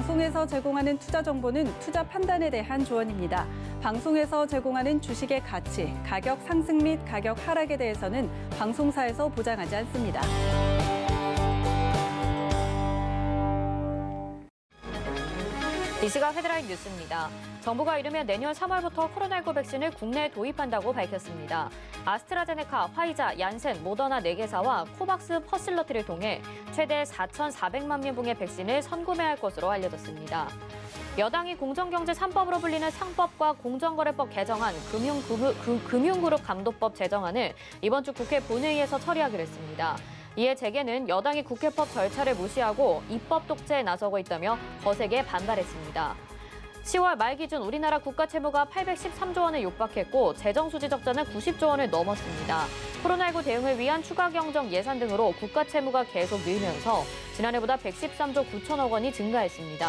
방송에서 제공하는 투자 정보는 투자 판단에 대한 조언입니다. 방송에서 제공하는 주식의 가치, 가격 상승 및 가격 하락에 대해서는 방송사에서 보장하지 않습니다. 이 시각 헤드라인 뉴스입니다. 정부가 이르면 내년 3월부터 코로나19 백신을 국내에 도입한다고 밝혔습니다. 아스트라제네카, 화이자, 얀센, 모더나 4개사와 코박스 퍼실러티를 통해 최대 4,400만 명분의 백신을 선구매할 것으로 알려졌습니다. 여당이 공정경제 3법으로 불리는 상법과 공정거래법 개정안, 금융그룹 감독법 제정안을 이번 주 국회 본회의에서 처리하기로 했습니다. 이에 재계는 여당이 국회법 절차를 무시하고 입법 독재에 나서고 있다며 거세게 반발했습니다. 10월 말 기준 우리나라 국가 채무가 813조 원을 육박했고 재정 수지 적자는 90조 원을 넘었습니다. 코로나19 대응을 위한 추가 경정 예산 등으로 국가 채무가 계속 늘면서 지난해보다 113조 9천억 원이 증가했습니다.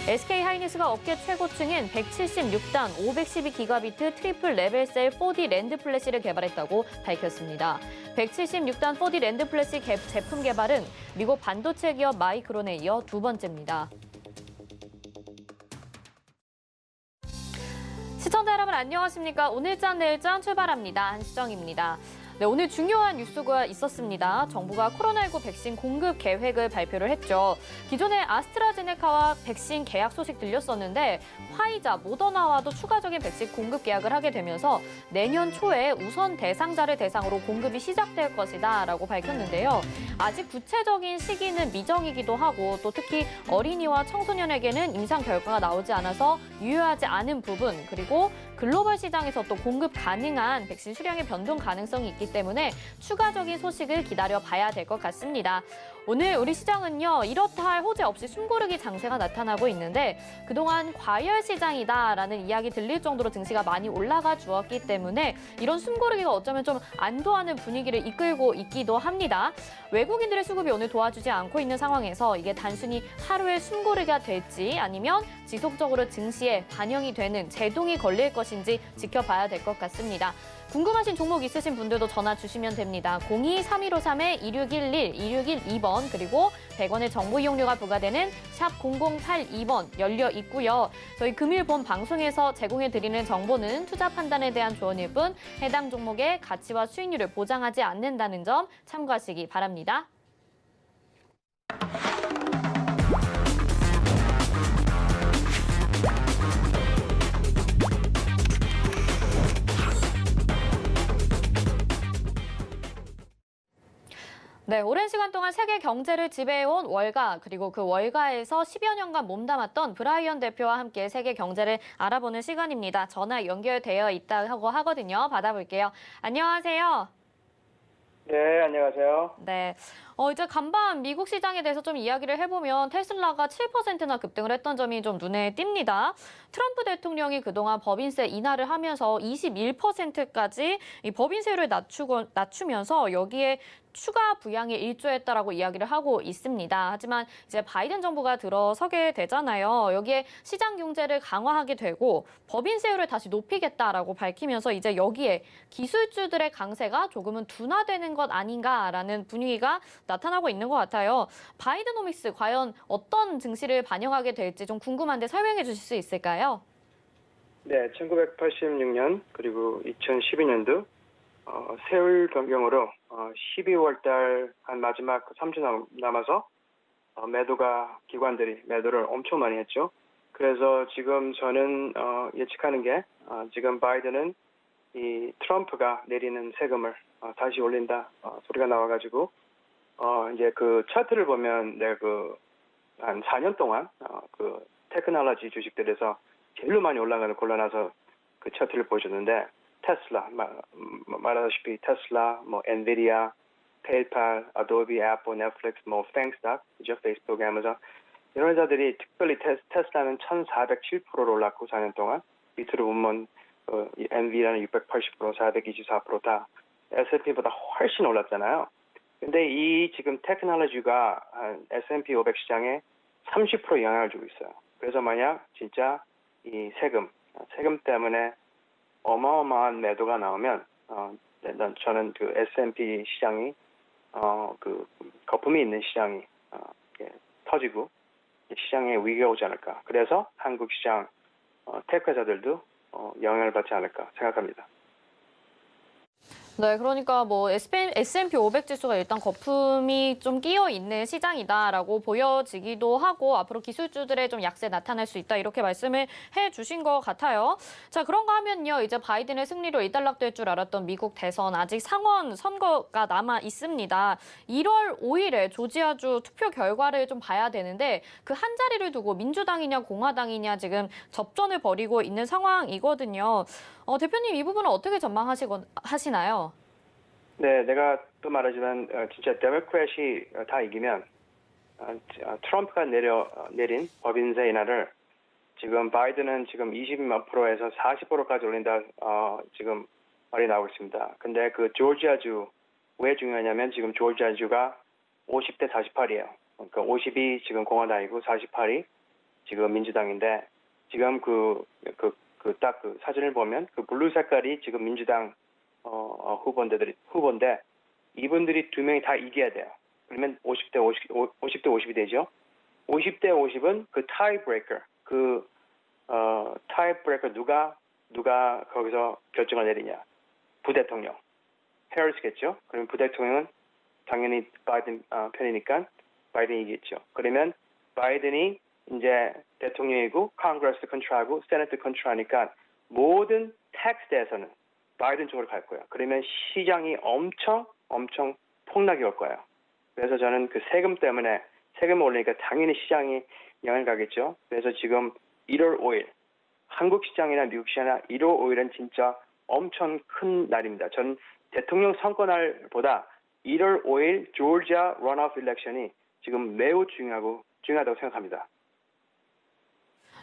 SK하이닉스가 업계 최고층인 176단 512기가비트 트리플 레벨셀 4D 랜드 플래시를 개발했다고 밝혔습니다. 176단 4D 랜드 플래시 제품 개발은 미국 반도체 기업 마이크론에 이어 두 번째입니다. 시청자 여러분 안녕하십니까? 오늘장 내일장 출발합니다. 한시정입니다. 네, 오늘 중요한 뉴스가 있었습니다. 정부가 코로나19 백신 공급 계획을 발표를 했죠. 기존에 아스트라제네카와 백신 계약 소식 들렸었는데 화이자, 모더나와도 추가적인 백신 공급 계약을 하게 되면서 내년 초에 우선 대상자를 대상으로 공급이 시작될 것이다 라고 밝혔는데요. 아직 구체적인 시기는 미정이기도 하고 또 특히 어린이와 청소년에게는 임상 결과가 나오지 않아서 유효하지 않은 부분 그리고 글로벌 시장에서 또 공급 가능한 백신 수량의 변동 가능성이 있기 때문에 추가적인 소식을 기다려봐야 될 것 같습니다. 오늘 우리 시장은요, 이렇다 할 호재 없이 숨고르기 장세가 나타나고 있는데 그동안 과열 시장이다라는 이야기 들릴 정도로 증시가 많이 올라가 주었기 때문에 이런 숨고르기가 어쩌면 좀 안도하는 분위기를 이끌고 있기도 합니다. 외국인들의 수급이 오늘 도와주지 않고 있는 상황에서 이게 단순히 하루의 숨고르기가 될지 아니면 지속적으로 증시에 반영이 되는 제동이 걸릴 것인지 지켜봐야 될 것 같습니다. 궁금하신 종목 있으신 분들도 전화 주시면 됩니다. 02-3153-2611, 2612번 그리고 100원의 정보 이용료가 부과되는 샵 0082번 열려 있고요. 저희 금일 본 방송에서 제공해드리는 정보는 투자 판단에 대한 조언일 뿐 해당 종목의 가치와 수익률을 보장하지 않는다는 점 참고하시기 바랍니다. 네, 오랜 시간 동안 세계 경제를 지배해온 월가, 그리고 그 월가에서 10여 년간 몸담았던 브라이언 대표와 함께 세계 경제를 알아보는 시간입니다. 전화 연결되어 있다고 하거든요. 받아볼게요. 안녕하세요. 네, 안녕하세요. 네. 이제 간밤 미국 시장에 대해서 좀 이야기를 해보면 테슬라가 7%나 급등을 했던 점이 좀 눈에 띕니다. 트럼프 대통령이 그동안 법인세 인하를 하면서 21%까지 이 법인세율을 낮추면서 여기에 추가 부양에 일조했다라고 이야기를 하고 있습니다. 하지만 이제 바이든 정부가 들어서게 되잖아요. 여기에 시장 경제를 강화하게 되고 법인세율을 다시 높이겠다라고 밝히면서 이제 여기에 기술주들의 강세가 조금은 둔화되는 것 아닌가라는 분위기가 나타나고 있는 것 같아요. 바이드노믹스 과연 어떤 증시를 반영하게 될지 좀 궁금한데 설명해 주실 수 있을까요? 네, 1986년 그리고 2012년도 세율 변경으로 12월 달 한 마지막 3주 남아서 기관들이 매도를 엄청 많이 했죠. 그래서 지금 저는 예측하는 게 지금 바이든은 이 트럼프가 내리는 세금을 다시 올린다 소리가 나와가지고 이제 그 차트를 보면 한 4년 동안 그 테크놀로지 주식들에서 제일로 많이 올라가는 골라놔서 그 차트를 보여줬는데 테슬라 말하다시피 테슬라, 뭐 엔비디아, 페이팔, 아도비, 애플, 넷플릭스, 뭐 팽스탁, 페이스북, 아마존 이런 회사들이 특별히 테슬라는 1,407%로 올랐고 4년 동안 밑으로 보면 엔비디아는 680%, 424% 다 S&P보다 훨씬 올랐잖아요. 근데 이 지금 테크놀로지가 S&P 500 시장에 30% 영향을 주고 있어요. 그래서 만약 진짜 이 세금 때문에 어마어마한 매도가 나오면 저는 그 S&P 시장이 그 거품이 있는 시장이 터지고 시장에 위기가 오지 않을까. 그래서 한국 시장 테크 회사들도 영향을 받지 않을까 생각합니다. 네, 그러니까 뭐 S&P 500 지수가 일단 거품이 좀 끼어 있는 시장이다라고 보여지기도 하고 앞으로 기술주들의 좀 약세 나타날 수 있다 이렇게 말씀을 해주신 것 같아요. 자, 그런가 하면요, 이제 바이든의 승리로 일단락될 줄 알았던 미국 대선 아직 상원 선거가 남아 있습니다. 1월 5일에 조지아주 투표 결과를 좀 봐야 되는데 그 한 자리를 두고 민주당이냐 공화당이냐 지금 접전을 벌이고 있는 상황이거든요. 대표님 이 부분은 어떻게 전망하시나요? 네, 내가 또 말하지만 진짜 데모크래시 다 이기면 트럼프가 내린 법인세 인하를 지금 바이든은 지금 20몇 프로에서 40%까지 올린다 지금 말이 나오고 있습니다. 근데 그 조지아주 왜 중요하냐면 지금 조지아주가 50대 48이에요. 그러니까 50이 지금 공화당이고 48이 지금 민주당인데 지금 딱 그 사진을 보면 그 블루 색깔이 지금 민주당 후보인데 이분들이 두 명이 다 이겨야 돼요. 그러면 50대 50이 되죠. 50대 50은 그 타이 브레이커, 타이 브레이커 누가 거기서 결정을 내리냐. 부대통령. 해리스겠죠. 그러면 부대통령은 당연히 바이든 편이니까 바이든이 이기겠죠. 그러면 바이든이 이제 대통령이고 컨그레스 컨트롤하고 세네트 컨트롤하니까 모든 텍스트에서는 바이든 쪽으로 갈 거예요. 그러면 시장이 엄청 폭락이 올 거예요. 그래서 저는 그 세금 때문에 세금 올리니까 당연히 시장이 영향을 가겠죠. 그래서 지금 1월 5일 한국 시장이나 미국 시장이나 1월 5일은 진짜 엄청 큰 날입니다. 저는 대통령 선거 날보다 1월 5일 조지아 런오프 일렉션이 지금 매우 중요하다고 생각합니다.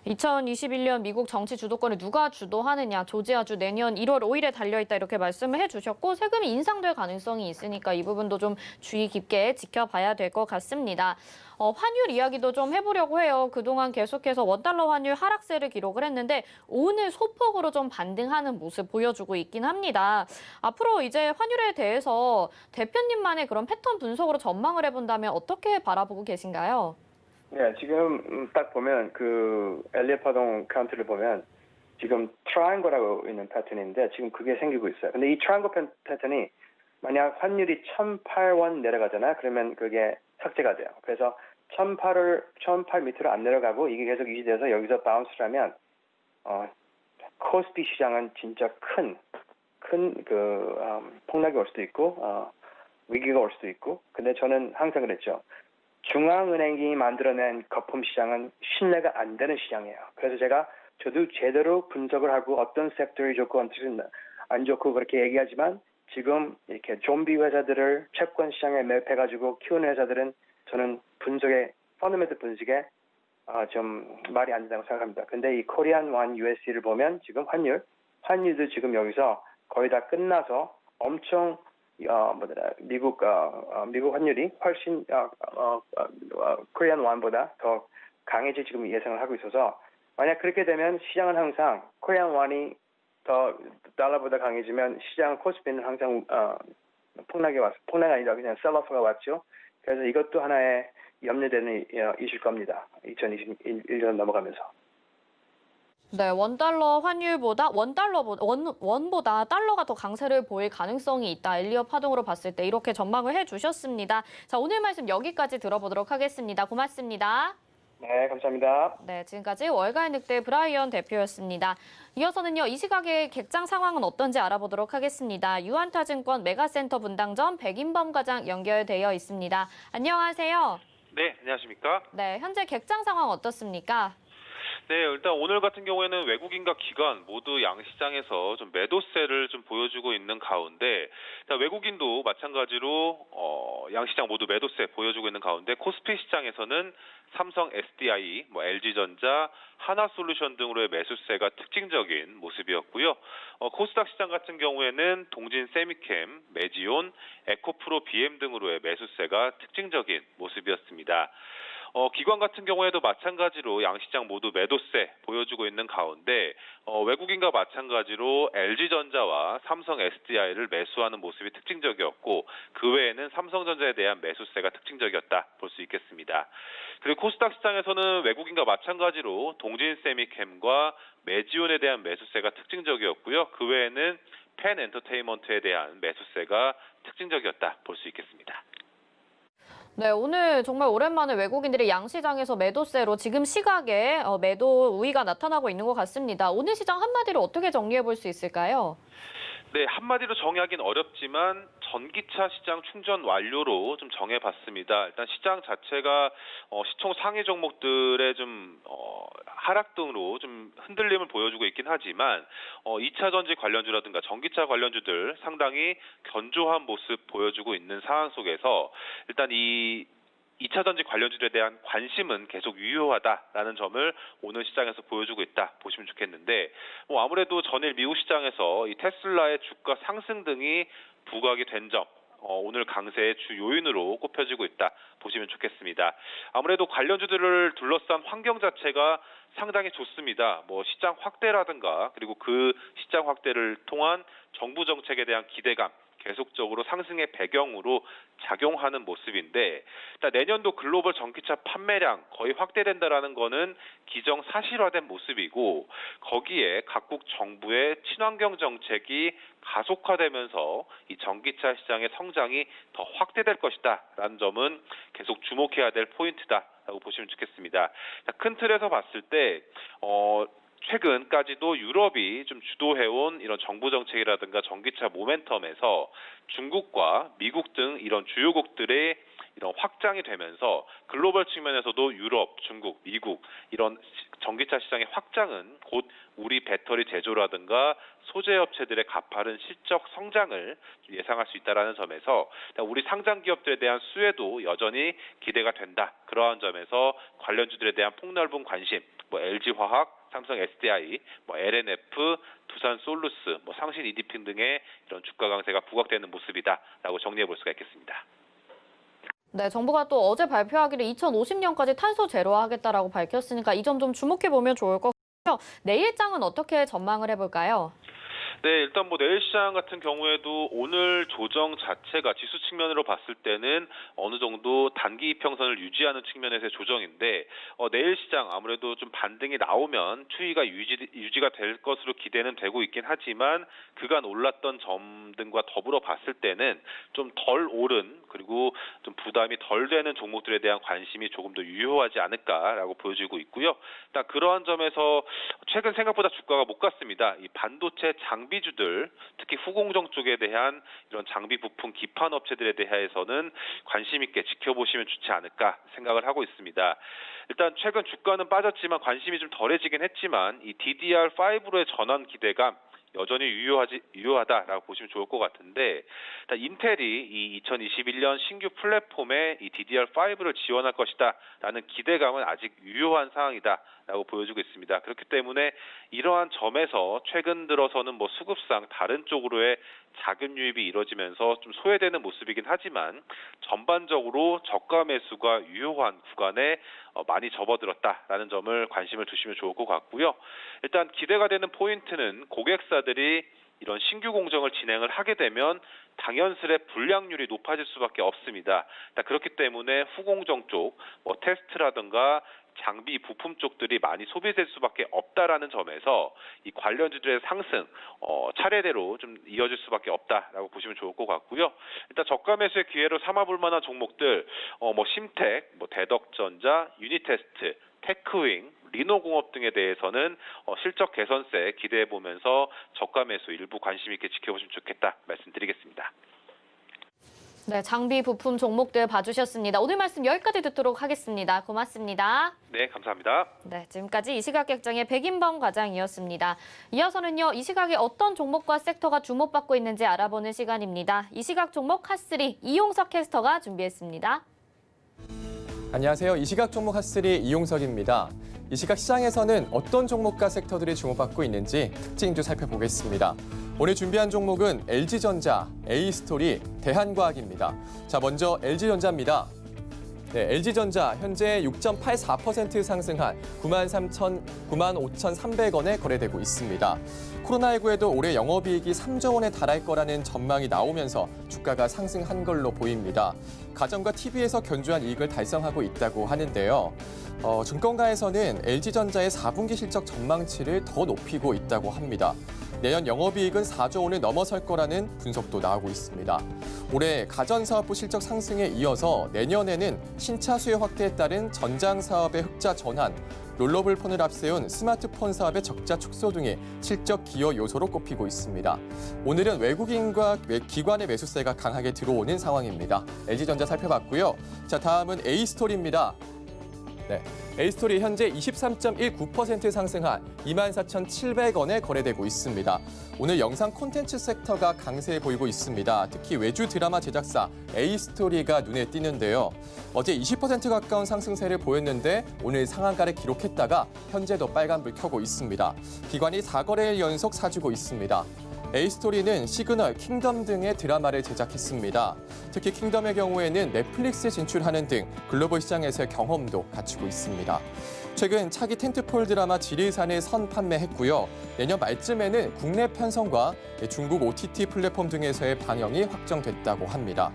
2021년 미국 정치 주도권을 누가 주도하느냐, 조지아주 내년 1월 5일에 달려있다 이렇게 말씀을 해주셨고 세금이 인상될 가능성이 있으니까 이 부분도 좀 주의 깊게 지켜봐야 될 것 같습니다. 환율 이야기도 좀 해보려고 해요. 그동안 계속해서 원달러 환율 하락세를 기록을 했는데 오늘 소폭으로 좀 반등하는 모습 보여주고 있긴 합니다. 앞으로 이제 환율에 대해서 대표님만의 그런 패턴 분석으로 전망을 해본다면 어떻게 바라보고 계신가요? 네, 지금 딱 보면 그 엘리엇 파동 카운트를 보면 지금 트라이앵글하고 있는 패턴인데 지금 그게 생기고 있어요. 근데 이 트라이앵글 패턴이 만약 환율이 1,008원 내려가잖아요. 그러면 그게 삭제가 돼요. 그래서 1,008 밑으로 안 내려가고 이게 계속 유지돼서 여기서 바운스를 하면 코스피 시장은 진짜 큰 폭락이 올 수도 있고 위기가 올 수도 있고. 근데 저는 항상 그랬죠. 중앙은행이 만들어낸 거품 시장은 신뢰가 안 되는 시장이에요. 그래서 저도 제대로 분석을 하고 어떤 섹터이 좋고 어떤 안 좋고 그렇게 얘기하지만 지금 이렇게 좀비 회사들을 채권 시장에 매입해가지고 키우는 회사들은 저는 펀더멘털 분석에 좀 말이 안 된다고 생각합니다. 근데 이 코리안 원 USD를 보면 지금 환율도 지금 여기서 거의 다 끝나서 엄청 미국 환율이 훨씬 코리안 원보다 더 강해질 지금 예상을 하고 있어서 만약 그렇게 되면 시장은 항상 코리안 원이 더 달러보다 강해지면 시장 코스피는 항상 폭락이 아니라 그냥 셀러프가 왔죠. 그래서 이것도 하나의 염려되는 이슈일 겁니다. 2021년 넘어가면서. 네, 원보다 달러가 더 강세를 보일 가능성이 있다. 엘리엇 파동으로 봤을 때 이렇게 전망을 해주셨습니다. 자, 오늘 말씀 여기까지 들어보도록 하겠습니다. 고맙습니다. 네, 감사합니다. 네, 지금까지 월가의 늑대 브라이언 대표였습니다. 이어서는요, 이 시각의 객장 상황은 어떤지 알아보도록 하겠습니다. 유한타증권 메가센터 분당점 백인범 과장 연결되어 있습니다. 안녕하세요. 네, 안녕하십니까? 네, 현재 객장 상황 어떻습니까? 네, 일단 오늘 같은 경우에는 외국인과 기관 모두 양시장에서 좀 매도세를 좀 보여주고 있는 가운데, 외국인도 마찬가지로 양시장 모두 매도세 보여주고 있는 가운데 코스피 시장에서는 삼성 SDI, LG전자, 하나솔루션 등으로의 매수세가 특징적인 모습이었고요. 코스닥 시장 같은 경우에는 동진 세미캠, 메지온, 에코프로 BM 등으로의 매수세가 특징적인 모습이었습니다. 기관 같은 경우에도 마찬가지로 양시장 모두 매도세 보여주고 있는 가운데 외국인과 마찬가지로 LG전자와 삼성 SDI를 매수하는 모습이 특징적이었고 그 외에는 삼성전자에 대한 매수세가 특징적이었다 볼 수 있겠습니다. 그리고 코스닥 시장에서는 외국인과 마찬가지로 동진세미캠과 메지온에 대한 매수세가 특징적이었고요. 그 외에는 펜 엔터테인먼트에 대한 매수세가 특징적이었다 볼 수 있겠습니다. 네, 오늘 정말 오랜만에 외국인들이 양시장에서 매도세로 지금 시각에 매도 우위가 나타나고 있는 것 같습니다. 오늘 시장 한마디로 어떻게 정리해 볼 수 있을까요? 네, 한마디로 정의하기는 어렵지만 전기차 시장 충전 완료로 좀 정해봤습니다. 일단 시장 자체가 시총 상위 종목들의 좀 하락 등으로 좀 흔들림을 보여주고 있긴 하지만 2차 전지 관련주라든가 전기차 관련주들 상당히 견조한 모습 보여주고 있는 상황 속에서 일단 이 2차 전지 관련주들에 대한 관심은 계속 유효하다라는 점을 오늘 시장에서 보여주고 있다 보시면 좋겠는데 아무래도 전일 미국 시장에서 이 테슬라의 주가 상승 등이 부각이 된 점 오늘 강세의 주 요인으로 꼽혀지고 있다 보시면 좋겠습니다. 아무래도 관련주들을 둘러싼 환경 자체가 상당히 좋습니다. 시장 확대라든가 그리고 그 시장 확대를 통한 정부 정책에 대한 기대감 계속적으로 상승의 배경으로 작용하는 모습인데 일단 내년도 글로벌 전기차 판매량 거의 확대된다라는 거는 기정사실화된 모습이고 거기에 각국 정부의 친환경 정책이 가속화되면서 이 전기차 시장의 성장이 더 확대될 것이다라는 점은 계속 주목해야 될 포인트다라고 보시면 좋겠습니다. 큰 틀에서 봤을 때 최근까지도 유럽이 좀 주도해온 이런 정부 정책이라든가 전기차 모멘텀에서 중국과 미국 등 이런 주요국들의 이런 확장이 되면서 글로벌 측면에서도 유럽, 중국, 미국 이런 전기차 시장의 확장은 곧 우리 배터리 제조라든가 소재 업체들의 가파른 실적 성장을 예상할 수 있다는 점에서 우리 상장 기업들에 대한 수혜도 여전히 기대가 된다. 그러한 점에서 관련주들에 대한 폭넓은 관심, LG화학, 삼성 SDI, LNF, 두산 솔루스, 상신 이디핑 등의 이런 주가 강세가 부각되는 모습이다라고 정리해 볼 수가 있겠습니다. 네, 정부가 또 어제 발표하기를 2050년까지 탄소 제로화하겠다라고 밝혔으니까 이 점 좀 주목해 보면 좋을 것 같고요. 내일장은 어떻게 전망을 해볼까요? 네, 일단 내일 시장 같은 경우에도 오늘 조정 자체가 지수 측면으로 봤을 때는 어느 정도 단기 이평선을 유지하는 측면에서의 조정인데 내일 시장 아무래도 좀 반등이 나오면 추이가 유지가 될 것으로 기대는 되고 있긴 하지만 그간 올랐던 점 등과 더불어 봤을 때는 좀 덜 오른 그리고 좀 부담이 덜 되는 종목들에 대한 관심이 조금 더 유효하지 않을까라고 보여지고 있고요. 일단 그러한 점에서 최근 생각보다 주가가 못 갔습니다. 이 반도체 장비주들 특히 후공정 쪽에 대한 이런 장비 부품 기판 업체들에 대해서는 관심 있게 지켜보시면 좋지 않을까 생각을 하고 있습니다. 일단 최근 주가는 빠졌지만 관심이 좀 덜해지긴 했지만 이 DDR5로의 전환 기대감 여전히 유효하다라고 보시면 좋을 것 같은데 일단 인텔이 이 2021년 신규 플랫폼에 이 DDR5를 지원할 것이다라는 기대감은 아직 유효한 상황이다라고 보여주고 있습니다. 그렇기 때문에 이러한 점에서 최근 들어서는 수급상 다른 쪽으로의 자금 유입이 이뤄지면서 좀 소외되는 모습이긴 하지만 전반적으로 저가 매수가 유효한 구간에 많이 접어들었다라는 점을 관심을 두시면 좋을 것 같고요. 일단 기대가 되는 포인트는 고객사들이 이런 신규 공정을 진행을 하게 되면 당연스레 불량률이 높아질 수밖에 없습니다. 그렇기 때문에 후공정 쪽, 테스트라든가 장비 부품 쪽들이 많이 소비될 수밖에 없다라는 점에서 이 관련주들의 상승 차례대로 좀 이어질 수밖에 없다라고 보시면 좋을 것 같고요. 일단 저가 매수의 기회로 삼아볼 만한 종목들 심텍, 대덕전자, 유니테스트, 테크윙, 리노공업 등에 대해서는 실적 개선세 기대해 보면서 저가 매수 일부 관심 있게 지켜보시면 좋겠다 말씀드리겠습니다. 네, 장비 부품 종목들 봐주셨습니다. 오늘 말씀 여기까지 듣도록 하겠습니다. 고맙습니다. 네, 감사합니다. 네, 지금까지 이시각격정의 백인범 과장이었습니다. 이어서는요, 이 시각에 어떤 종목과 섹터가 주목받고 있는지 알아보는 시간입니다. 이 시각 종목 핫3 이용석 캐스터가 준비했습니다. 안녕하세요. 이 시각 종목 핫3 이용석입니다. 이 시각 시장에서는 어떤 종목과 섹터들이 주목받고 있는지 특징주 살펴보겠습니다. 오늘 준비한 종목은 LG전자, A스토리, 대한과학입니다. 자, 먼저 LG전자입니다. 네, LG전자 현재 6.84% 상승한 95,300원에 거래되고 있습니다. 코로나19에도 올해 영업이익이 3조 원에 달할 거라는 전망이 나오면서 주가가 상승한 걸로 보입니다. 가전과 TV에서 견조한 이익을 달성하고 있다고 하는데요. 증권가에서는 LG전자의 4분기 실적 전망치를 더 높이고 있다고 합니다. 내년 영업이익은 4조 원을 넘어설 거라는 분석도 나오고 있습니다. 올해 가전사업부 실적 상승에 이어서 내년에는 신차 수요 확대에 따른 전장 사업의 흑자 전환, 롤러블 폰을 앞세운 스마트폰 사업의 적자 축소 등이 실적 기여 요소로 꼽히고 있습니다. 오늘은 외국인과 기관의 매수세가 강하게 들어오는 상황입니다. LG전자 살펴봤고요. 자, 다음은 A스토리입니다. 네, A스토리 현재 23.19% 상승한 24,700원에 거래되고 있습니다. 오늘 영상 콘텐츠 섹터가 강세 보이고 있습니다. 특히 외주 드라마 제작사 A스토리가 눈에 띄는데요. 어제 20% 가까운 상승세를 보였는데 오늘 상한가를 기록했다가 현재도 빨간불 켜고 있습니다. 기관이 4거래일 연속 사주고 있습니다. A스토리는 시그널, 킹덤 등의 드라마를 제작했습니다. 특히 킹덤의 경우에는 넷플릭스 진출하는 등 글로벌 시장에서의 경험도 갖추고 있습니다. 최근 차기 텐트폴 드라마 지리산을 선 판매했고요. 내년 말쯤에는 국내 편성과 중국 OTT 플랫폼 등에서의 방영이 확정됐다고 합니다.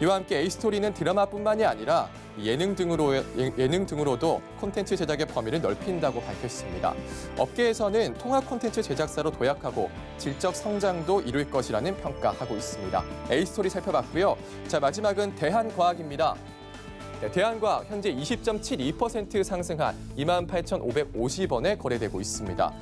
이와 함께 A스토리는 드라마뿐만이 아니라 예능 등으로도 콘텐츠 제작의 범위를 넓힌다고 밝혔습니다. 업계에서는 통합 콘텐츠 제작사로 도약하고 질적 성장도 이룰 것이라는 평가하고 있습니다. A스토리 살펴봤고요. 자, 마지막은 대한과학입니다. 네, 대한과학 현재 20.72% 상승한 28,550원에 거래되고 있습니다.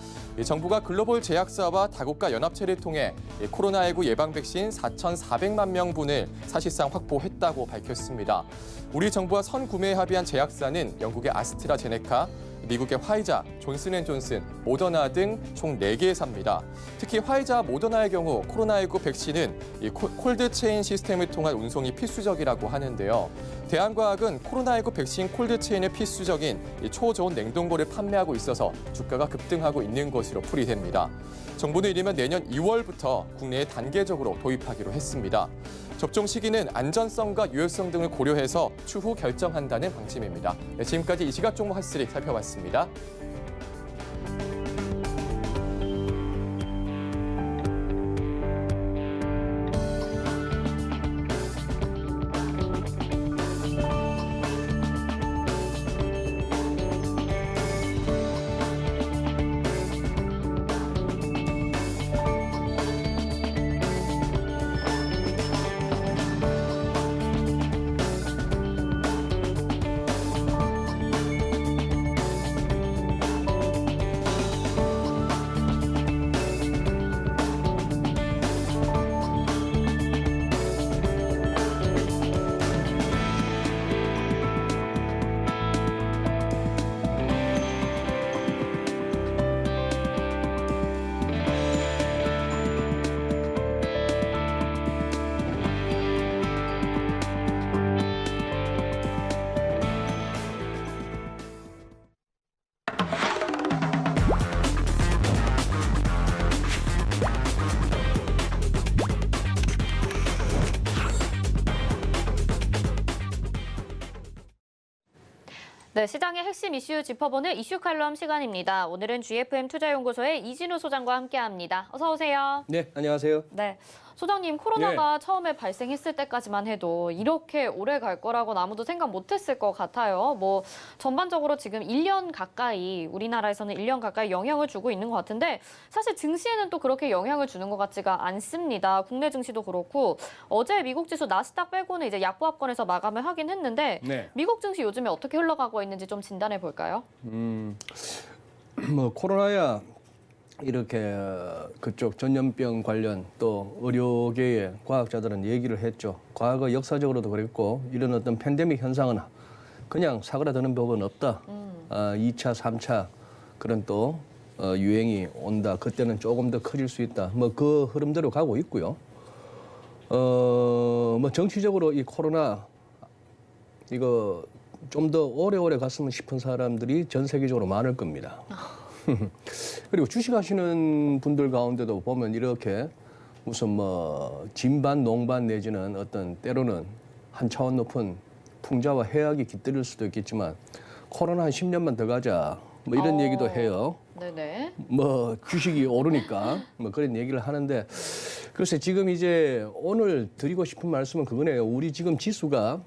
정부가 글로벌 제약사와 다국가 연합체를 통해 코로나19 예방 백신 4,400만 명분을 사실상 확보했다고 밝혔습니다. 우리 정부와 선구매에 합의한 제약사는 영국의 아스트라제네카, 미국의 화이자, 존슨앤존슨, 모더나 등 총 4개사입니다. 특히 화이자와 모더나의 경우 코로나19 백신은 콜드체인 시스템을 통한 운송이 필수적이라고 하는데요. 대한과학은 코로나19 백신 콜드체인에 필수적인 초저온 냉동고를 판매하고 있어서 주가가 급등하고 있는 것으로 풀이됩니다. 정부는 이르면 내년 2월부터 국내에 단계적으로 도입하기로 했습니다. 접종 시기는 안전성과 유효성 등을 고려해서 추후 결정한다는 방침입니다. 네, 지금까지 이 시각 종목 핫3 살펴봤습니다. 네, 시장의 핵심 이슈 짚어보는 이슈 칼럼 시간입니다. 오늘은 GFM 투자연구소의 이진우 소장과 함께합니다. 어서 오세요. 네, 안녕하세요. 네, 소장님 코로나가 처음에 발생했을 때까지만 해도 이렇게 오래 갈 거라고는 아무도 생각 못했을 것 같아요. 뭐 전반적으로 지금 1년 가까이 우리나라에서는 1년 가까이 영향을 주고 있는 것 같은데 사실 증시에는 또 그렇게 영향을 주는 것 같지가 않습니다. 국내 증시도 그렇고 어제 미국 지수 나스닥 빼고는 이제 약보합권에서 마감을 하긴 했는데 네. 미국 증시 요즘에 어떻게 흘러가고 있는지 좀 진단해 볼까요? 뭐 코로나야 이렇게 그쪽 전염병 관련 또 의료계의 과학자들은 얘기를 했죠. 과거 역사적으로도 그랬고 이런 어떤 팬데믹 현상은 그냥 사그라드는 법은 없다. 2차, 3차 그런 또 유행이 온다. 그때는 조금 더 커질 수 있다. 뭐 그 흐름대로 가고 있고요. 뭐 정치적으로 이 코로나 이거 좀 더 오래오래 갔으면 싶은 사람들이 전 세계적으로 많을 겁니다. 그리고 주식하시는 분들 가운데도 보면 이렇게 무슨 뭐 진반 농반 내지는 어떤 때로는 한 차원 높은 풍자와 해악이 깃들일 수도 있겠지만 코로나 한 10년만 더 가자 뭐 이런 얘기도 해요. 네네. 뭐 주식이 오르니까 뭐 그런 얘기를 하는데 글쎄 지금 이제 오늘 드리고 싶은 말씀은 그거네요. 우리 지금 지수가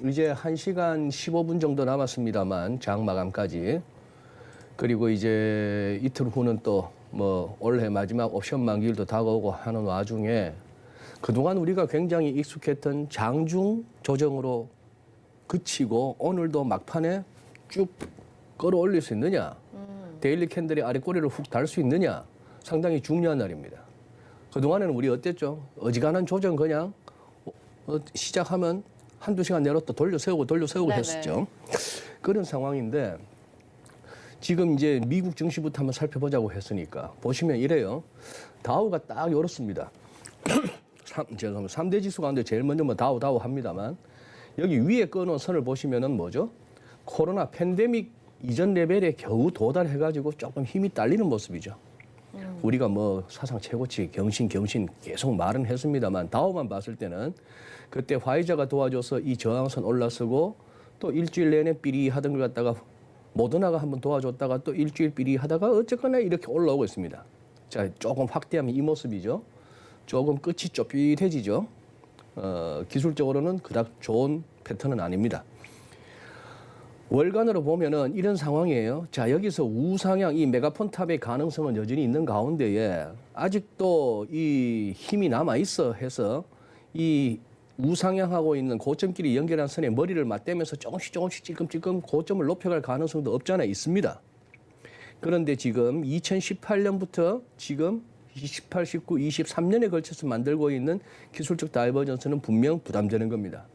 이제 1시간 15분 정도 남았습니다만 장 마감까지. 그리고 이제 이틀 후는 또 뭐 올해 마지막 옵션 만기일도 다가오고 하는 와중에 그동안 우리가 굉장히 익숙했던 장중 조정으로 그치고 오늘도 막판에 쭉 끌어올릴 수 있느냐, 데일리 캔들이 아래 꼬리를 훅 달 수 있느냐, 상당히 중요한 날입니다. 그동안에는 우리 어땠죠? 어지간한 조정 그냥 시작하면 한두 시간 내로 또 돌려 세우고 네네. 했었죠. 그런 상황인데 지금 이제 미국 증시부터 한번 살펴보자고 했으니까 보시면 이래요. 다우가 딱 이렇습니다. 제가 3대 지수 가운데 제일 먼저 뭐 다우 합니다만 여기 위에 꺼놓은 선을 보시면은 뭐죠? 코로나 팬데믹 이전 레벨에 겨우 도달해가지고 조금 힘이 딸리는 모습이죠. 우리가 뭐 사상 최고치 경신 계속 말은 했습니다만 다우만 봤을 때는 그때 화이자가 도와줘서 이 저항선 올라서고 또 일주일 내내 삐리 하던 걸 갖다가 모더나가 한번 도와줬다가 또 일주일 삐리 하다가 어쨌거나 이렇게 올라오고 있습니다. 자, 조금 확대하면 이 모습이죠. 조금 끝이 좁빗해지죠. 기술적으로는 그닥 좋은 패턴은 아닙니다. 월간으로 보면은 이런 상황이에요. 자, 여기서 우상향, 이 메가폰 탑의 가능성은 여전히 있는 가운데에 아직도 이 힘이 남아있어 해서 이 우상향하고 있는 고점끼리 연결한 선에 머리를 맞대면서 조금씩 찔끔찔끔 고점을 높여갈 가능성도 없잖아 있습니다. 그런데 지금 2018년부터 지금 28, 19, 23년에 걸쳐서 만들고 있는 기술적 다이버전스는 분명 부담되는 겁니다.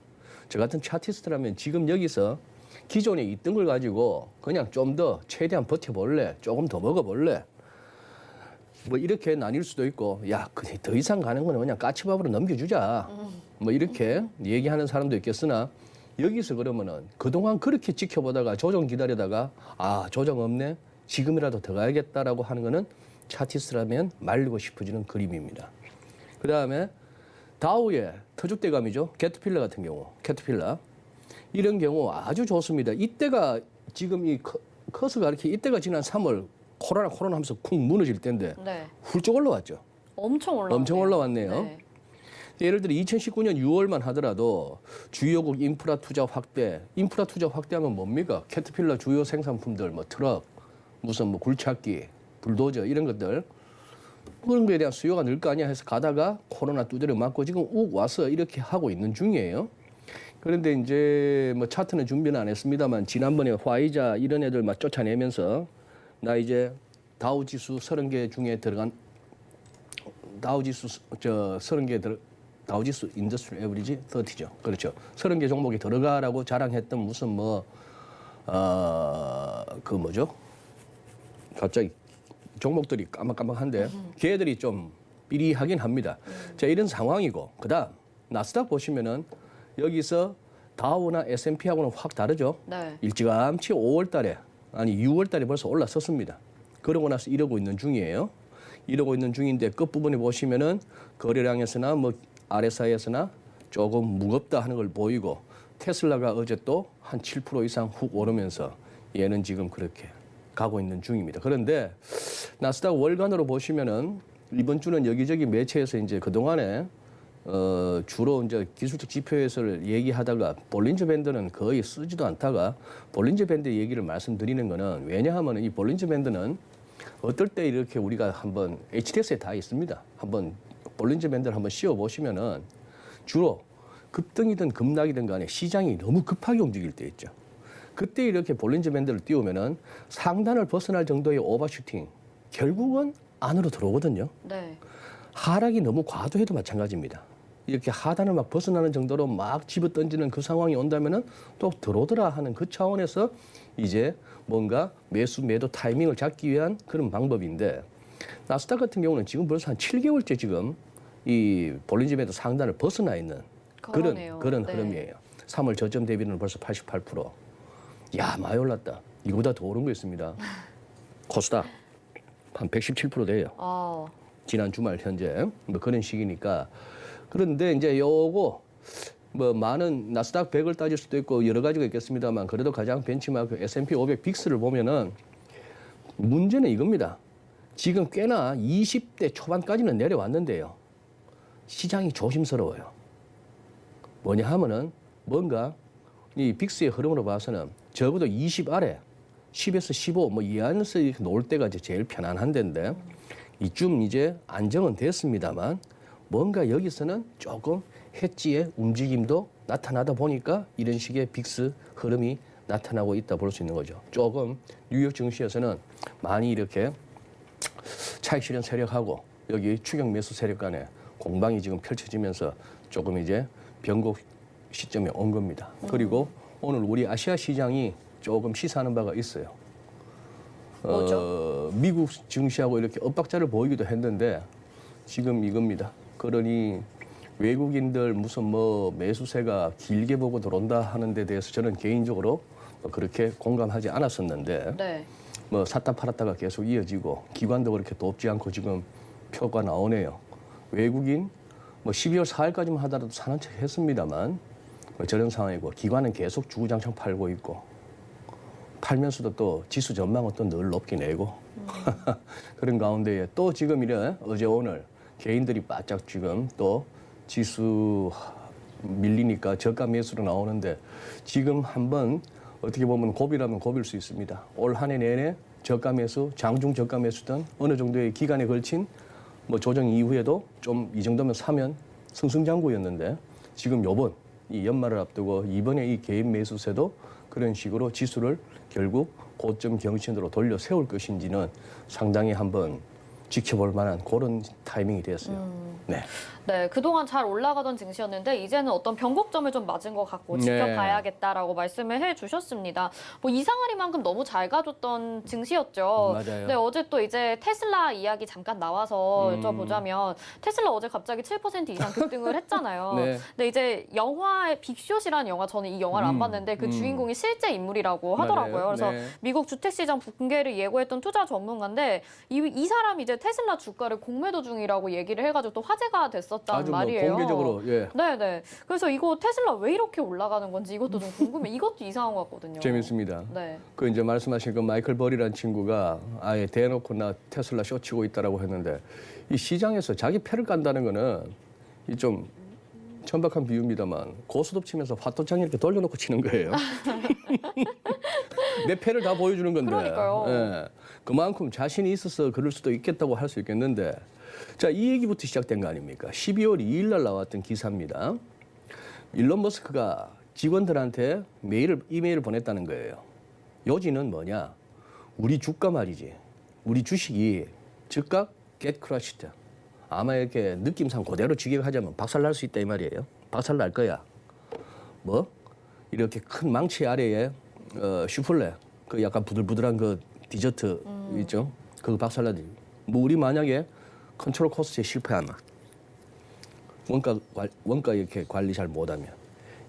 저 같은 차티스트라면 지금 여기서 기존에 있던 걸 가지고 그냥 좀 더 최대한 버텨볼래, 조금 더 먹어볼래, 뭐 이렇게 나뉠 수도 있고, 야, 더 이상 가는 거는 그냥 까치밥으로 넘겨주자, 뭐 이렇게 얘기하는 사람도 있겠으나 여기서 그러면은 그동안 그렇게 지켜보다가 조정 기다리다가 아, 조정 없네, 지금이라도 더 가야겠다라고 하는 거는 차티스트라면 말리고 싶어지는 그림입니다. 그 다음에 다우의 터줏대감이죠. 캐터필러 같은 경우, 캐터필러. 이런 경우 아주 좋습니다. 이때가 지금 이 커스가 이렇게 이때가 지난 3월 코로나 하면서 쿵 무너질 때인데 네. 훌쩍 올라왔죠. 엄청 올라왔네요. 네. 예를 들어 2019년 6월만 하더라도 주요국 인프라 투자 확대하면 뭡니까? 캐터필러 주요 생산품들, 뭐 트럭, 무슨 뭐 굴착기, 불도저 이런 것들, 그런 거에 대한 수요가 늘 거 아니야 해서 가다가 코로나 두드려 맞고 지금 욱 와서 이렇게 하고 있는 중이에요. 그런데 이제 뭐 차트는 준비는 안 했습니다만 지난번에 화이자 이런 애들 막 쫓아내면서 나 이제 다우 지수 30개 중에 들어간 다우 지수 30개 다우 지수 인더스트리 에버리지 30죠. 그렇죠. 30개 종목이 들어가라고 자랑했던 무슨 뭐 그 뭐죠? 갑자기 종목들이 까막까막한데 걔들이 좀 삐리하긴 합니다. 자, 이런 상황이고 그다음 나스닥 보시면은 여기서 다우나 S&P하고는 확 다르죠. 네. 일찌감치 5월 달에 아니 6월 달에 벌써 올라섰습니다. 그러고 나서 이러고 있는 중이에요. 이러고 있는 중인데 끝부분에 보시면은 거래량에서나 뭐 RSI에서나 조금 무겁다 하는 걸 보이고 테슬라가 어제 또 한 7% 이상 훅 오르면서 얘는 지금 그렇게 가고 있는 중입니다. 그런데 나스닥 월간으로 보시면은 이번 주는 여기저기 매체에서 이제 그동안에 주로 이제 기술적 지표에서 얘기하다가 볼린저 밴드는 거의 쓰지도 않다가 볼린저 밴드 얘기를 말씀드리는 거는 왜냐하면 이 볼린저 밴드는 어떨 때 이렇게 우리가 한번 HTS에 다 있습니다. 한번 볼린저 밴드를 한번 씌워 보시면은 주로 급등이든 급락이든 간에 시장이 너무 급하게 움직일 때 있죠. 그때 이렇게 볼린저 밴드를 띄우면은 상단을 벗어날 정도의 오버슈팅 결국은 안으로 들어오거든요. 네. 하락이 너무 과도해도 마찬가지입니다. 이렇게 하단을 막 벗어나는 정도로 막 집어 던지는 그 상황이 온다면은 또 들어오더라 하는 그 차원에서 이제 뭔가 매도 타이밍을 잡기 위한 그런 방법인데 나스닥 같은 경우는 지금 벌써 한 7개월째 지금 이 볼린저 밴드 상단을 벗어나 있는 그러네요. 그런 네. 흐름이에요. 3월 저점 대비는 벌써 88%. 야, 많이 올랐다. 이거보다 더 오른 거 있습니다. 코스닥 한 117% 돼요. 지난 주말 현재 뭐 그런 시기니까. 그런데 이제 요거 뭐 많은 나스닥 100을 따질 수도 있고 여러 가지가 있겠습니다만 그래도 가장 벤치마크 S&P 500 빅스를 보면은 문제는 이겁니다. 지금 꽤나 20대 초반까지는 내려왔는데요. 시장이 조심스러워요. 뭐냐 하면은 뭔가 이 빅스의 흐름으로 봐서는 적어도 20 아래 10에서 15 뭐 이 안에서 이렇게 놓을 때가 이제 제일 편안한 데인데 이쯤 이제 안정은 됐습니다만 뭔가 여기서는 조금 해지의 움직임도 나타나다 보니까 이런 식의 빅스 흐름이 나타나고 있다 볼 수 있는 거죠. 조금 뉴욕 증시에서는 많이 이렇게 차익 실현 세력하고 여기 추격 매수 세력 간에 공방이 지금 펼쳐지면서 조금 이제 변곡 시점에 온 겁니다. 그리고 오늘 우리 아시아 시장이 조금 시사하는 바가 있어요. 미국 증시하고 이렇게 엇박자를 보이기도 했는데 지금 이겁니다. 그러니 외국인들 무슨 뭐 매수세가 길게 보고 들어온다 하는 데 대해서 저는 개인적으로 그렇게 공감하지 않았었는데 네. 뭐 샀다 팔았다가 계속 이어지고 기관도 그렇게 돕지 않고 지금 표가 나오네요. 외국인 뭐 12월 4일까지만 하더라도 사는 척 했습니다만 뭐 저런 상황이고 기관은 계속 주구장창 팔고 있고 팔면서도 또 지수 전망은 또 늘 높게 내고 그런 가운데에 또 지금 이래 어제 오늘 개인들이 바짝 지금 또 지수 밀리니까 저가 매수로 나오는데 지금 한번 어떻게 보면 고비라면 고비일 수 있습니다. 올 한 해 내내 저가 매수, 장중 저가 매수든 어느 정도의 기간에 걸친 뭐 조정 이후에도 좀 이 정도면 사면 승승장구였는데 지금 요번 이 연말을 앞두고 이번에 이 개인 매수세도 그런 식으로 지수를 결국 고점 경신으로 돌려 세울 것인지는 상당히 한번 지켜볼 만한 그런 타이밍이 됐어요. 네. 네, 그동안 잘 올라가던 증시였는데 이제는 어떤 변곡점을 좀 맞은 것 같고 지켜봐야겠다라고 말씀을 해주셨습니다. 뭐 이상하리만큼 너무 잘 가줬던 증시였죠. 맞아요. 네, 어제 또 이제 테슬라 이야기 잠깐 나와서 여쭤보자면 테슬라 어제 갑자기 7% 이상 급등을 했잖아요. 네. 근데 이제 영화의 빅숏이라는 영화 저는 이 영화를 안 봤는데 그 주인공이 실제 인물이라고 하더라고요. 맞아요. 그래서 네. 미국 주택시장 붕괴를 예고했던 투자 전문가인데 이 사람이 이제 테슬라 주가를 공매도 중이라고 얘기를 해가지고 또 화제가 됐었단 아주 뭐 말이에요. 공개적으로 예. 네네. 그래서 이거 테슬라 왜 이렇게 올라가는 건지 이것도 좀 궁금해. 이것도 이상한 것 같거든요. 재밌습니다. 네. 그 이제 말씀하신 그 마이클 버리라는 친구가 아예 대놓고 나 테슬라 쇼치고 있다라고 했는데 이 시장에서 자기 패를 깐다는 거는 이 좀 천박한 비유입니다만 고스톱 치면서 화도창 이렇게 돌려놓고 치는 거예요. 내 패를 다 보여주는 건데. 그러니까요. 예. 그만큼 자신이 있어서 그럴 수도 있겠다고 할 수 있겠는데 자, 이 얘기부터 시작된 거 아닙니까? 12월 2일 날 나왔던 기사입니다. 일론 머스크가 직원들한테 이메일을 보냈다는 거예요. 요지는 뭐냐? 우리 주가 말이지. 우리 주식이 즉각 get crushed. 아마 이렇게 느낌상 그대로 직역하자면 박살날 수 있다 이 말이에요. 박살날 거야. 뭐? 이렇게 큰 망치 아래에 슈플레, 그 약간 부들부들한 그 디저트 있죠? 그거 박살나지. 뭐 우리 만약에 컨트롤 코스트에 실패하면 원가 이렇게 관리 잘 못하면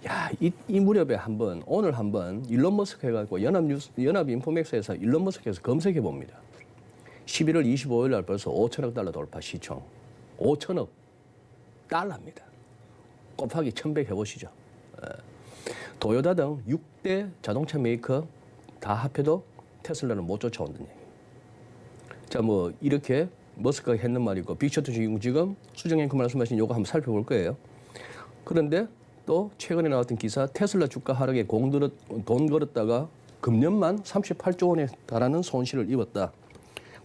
야, 이 무렵에 오늘 한번 일론 머스크 해가지고 연합 인포맥스에서 일론 머스크에서 검색해 봅니다. 11월 25일 날 벌써 5천억 달러 돌파 시총. 5천억 달러입니다. 곱하기 1100 해보시죠. 도요타 등 6대 자동차 메이커 다 합해도 테슬라는 못 쫓아온다는 얘기예요. 자, 뭐 이렇게 머스크가 했는 말이고 빅쇼트 주인공 지금 수정 앵커 말씀하신 요거 한번 살펴볼 거예요. 그런데 또 최근에 나왔던 기사 테슬라 주가 하락에 돈 걸었다가 금년만 38조 원에 달하는 손실을 입었다.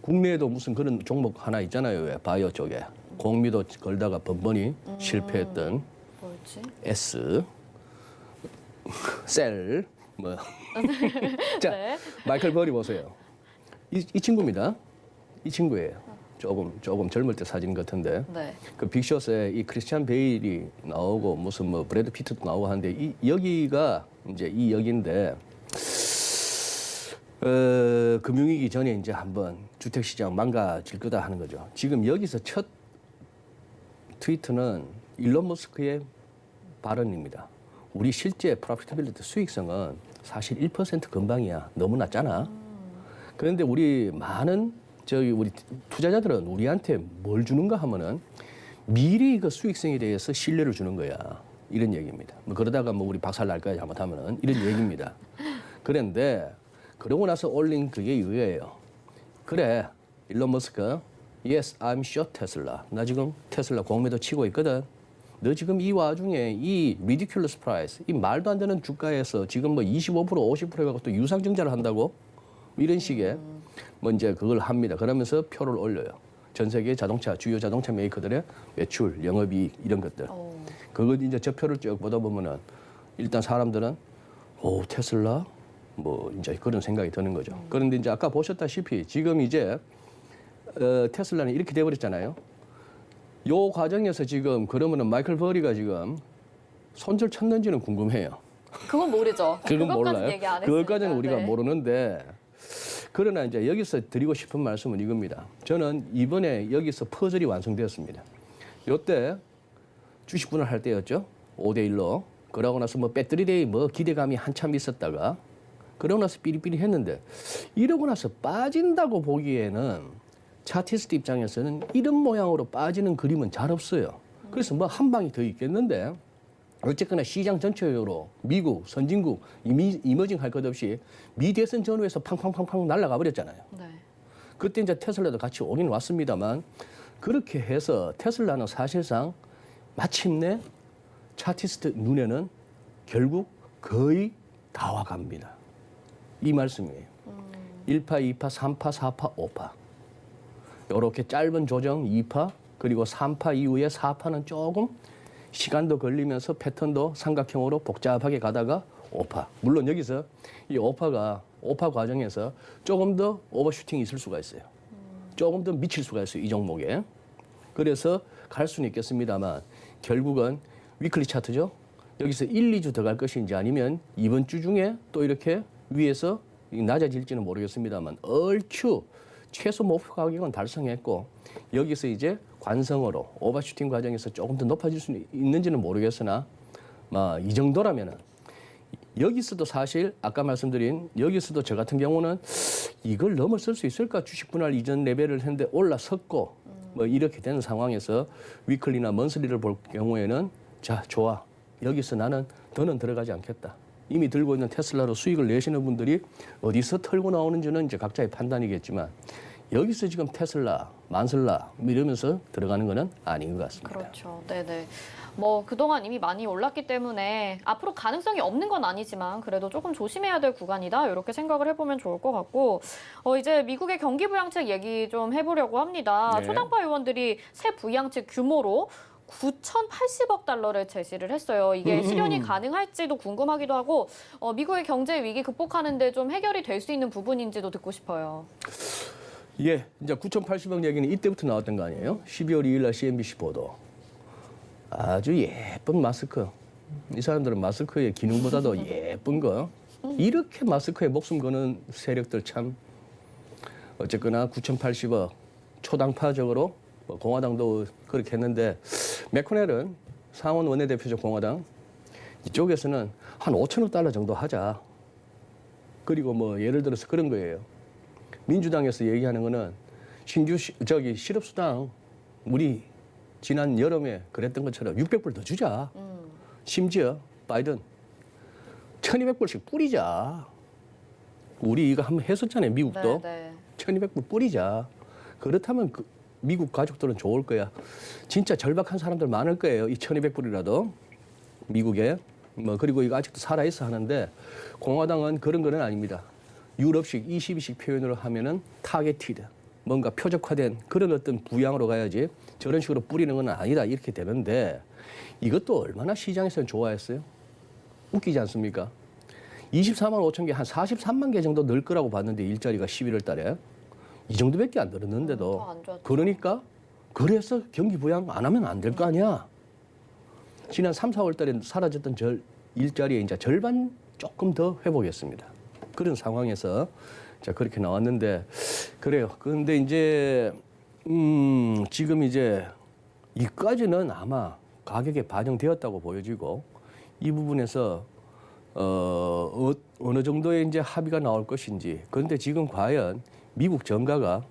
국내에도 무슨 그런 종목 하나 있잖아요. 왜 바이오 쪽에 공미도 걸다가 번번이 실패했던 뭐였지? S 셀 뭐. 자, 네. 마이클 버리 보세요. 이 친구입니다. 이 친구예요. 조금 젊을 때 사진 같은데. 네. 그 빅숏에 이 크리스찬 베일이 나오고 무슨 뭐 브래드 피트도 나오고 하는데 여기가 이제 이 역인데 금융위기 전에 이제 한번 주택시장 망가질 거다 하는 거죠. 지금 여기서 첫 트위터는 일론 머스크의 발언입니다. 우리 실제 프로피터빌리티 수익성은 사실 1% 근방이야. 너무 낮잖아. 그런데 우리 많은 우리 투자자들은 우리한테 뭘 주는가 하면은 미리 그 수익성에 대해서 신뢰를 주는 거야. 이런 얘기입니다. 뭐 그러다가 뭐 우리 박살 날까요 잘못하면은 이런 얘기입니다. 그런데 그러고 나서 올린 그게 이거예요. 그래, 일론 머스크, yes, I'm short Tesla. 나 지금 테슬라 공매도 치고 있거든. 너 지금 이 와중에 이 ridiculous price, 이 말도 안 되는 주가에서 지금 뭐 25%, 50% 해갖고 또 유상증자를 한다고? 이런 식의 뭐 이제 그걸 합니다. 그러면서 표를 올려요. 전 세계 자동차, 주요 자동차 메이커들의 매출, 영업이익 이런 것들. 그거 이제 저 표를 쭉 보다 보면은 일단 사람들은 오, 테슬라? 뭐 이제 그런 생각이 드는 거죠. 그런데 이제 아까 보셨다시피 지금 이제 테슬라는 이렇게 돼버렸잖아요. 요 과정에서 지금 그러면은 마이클 버리가 지금 손절 쳤는지는 궁금해요. 그건 모르죠. 그건 그것까지는 몰라요. 얘기 안 그것까지는 했으니까. 우리가 네. 모르는데 그러나 이제 여기서 드리고 싶은 말씀은 이겁니다. 저는 이번에 여기서 퍼즐이 완성되었습니다. 요때 주식 분할할 때였죠. 5대1로. 그러고 나서 뭐 배터리데이 뭐 기대감이 한참 있었다가 그러고 나서 삐리삐리 했는데 이러고 나서 빠진다고 보기에는 차티스트 입장에서는 이런 모양으로 빠지는 그림은 잘 없어요. 그래서 뭐 한 방이 더 있겠는데 어쨌거나 시장 전체적으로 미국, 선진국, 이머징 할 것 없이 미 대선 전후에서 팡팡팡팡 날아가 버렸잖아요. 네. 그때 이제 테슬라도 같이 오긴 왔습니다만 그렇게 해서 테슬라는 사실상 마침내 차티스트 눈에는 결국 거의 다 와갑니다. 이 말씀이에요. 1파, 2파, 3파, 4파, 5파. 이렇게 짧은 조정 2파 그리고 3파 이후에 4파는 조금 시간도 걸리면서 패턴도 삼각형으로 복잡하게 가다가 5파. 물론 여기서 이 5파 과정에서 조금 더 오버슈팅이 있을 수가 있어요. 조금 더 미칠 수가 있어요. 이 종목에. 그래서 갈 수는 있겠습니다만 결국은 위클리 차트죠. 여기서 1, 2주 더 갈 것인지 아니면 이번 주 중에 또 이렇게 위에서 낮아질지는 모르겠습니다만 얼추 최소 목표 가격은 달성했고 여기서 이제 관성으로 오버슈팅 과정에서 조금 더 높아질 수 있는지는 모르겠으나 이 정도라면은 여기서도 사실 아까 말씀드린 여기서도 저 같은 경우는 이걸 넘어설 수 있을까 주식 분할 이전 레벨을 했는데 올라섰고 뭐 이렇게 되는 상황에서 위클리나 먼슬리를 볼 경우에는 자 좋아 여기서 나는 더는 들어가지 않겠다. 이미 들고 있는 테슬라로 수익을 내시는 분들이 어디서 털고 나오는지는 이제 각자의 판단이겠지만 여기서 지금 테슬라, 만슬라 이러면서 들어가는 거는 아닌 것 같습니다. 그렇죠. 네네. 뭐 그동안 이미 많이 올랐기 때문에 앞으로 가능성이 없는 건 아니지만 그래도 조금 조심해야 될 구간이다. 이렇게 생각을 해보면 좋을 것 같고 이제 미국의 경기 부양책 얘기 좀 해보려고 합니다. 네. 초당파 의원들이 새 부양책 규모로 9,080억 달러를 제시를 했어요. 이게 실현이 가능할지도 궁금하기도 하고 미국의 경제 위기 극복하는데 좀 해결이 될 수 있는 부분인지도 듣고 싶어요. 예, 이제 9,080억 얘기는 이때부터 나왔던 거 아니에요? 12월 2일 날 CNBC 보도. 아주 예쁜 마스크. 이 사람들은 마스크의 기능보다도 예쁜 거. 이렇게 마스크에 목숨 거는 세력들 참 어쨌거나 9,080억 초당파적으로 공화당도 그렇게 했는데 맥코넬은 상원 원내대표죠 공화당 이쪽에서는 한 5천억 달러 정도 하자. 그리고 뭐 예를 들어서 그런 거예요. 민주당에서 얘기하는 거는 신규 실업수당 우리 지난 여름에 그랬던 것처럼 600불 더 주자. 심지어 바이든 1,200불씩 뿌리자. 우리 이거 한번 했었잖아요. 미국도. 네. 1,200불 뿌리자. 그렇다면 미국 가족들은 좋을 거야. 진짜 절박한 사람들 많을 거예요. 이 1,200불이라도 미국에. 그리고 이거 아직도 살아있어 하는데 공화당은 그런 거는 아닙니다. 유럽식 22식 표현으로 하면은 타겟티드. 뭔가 표적화된 그런 어떤 부양으로 가야지 저런 식으로 뿌리는 건 아니다. 이렇게 되는데 이것도 얼마나 시장에서는 좋아했어요? 웃기지 않습니까? 24만 5천 개, 한 43만 개 정도 늘 거라고 봤는데 일자리가 11월 달에. 이 정도밖에 안 늘었는데도 더안 좋았죠. 그러니까 그래서 경기 부양 안 하면 안 될 거 아니야. 지난 3, 4월 달에 사라졌던 일자리의 이제 절반 조금 더 회복했습니다. 그런 상황에서 자 그렇게 나왔는데 그래요. 그런데 이제 지금 이제 이까지는 아마 가격에 반영되었다고 보여지고 이 부분에서 어느 정도의 이제 합의가 나올 것인지. 그런데 지금 과연 미국 정가가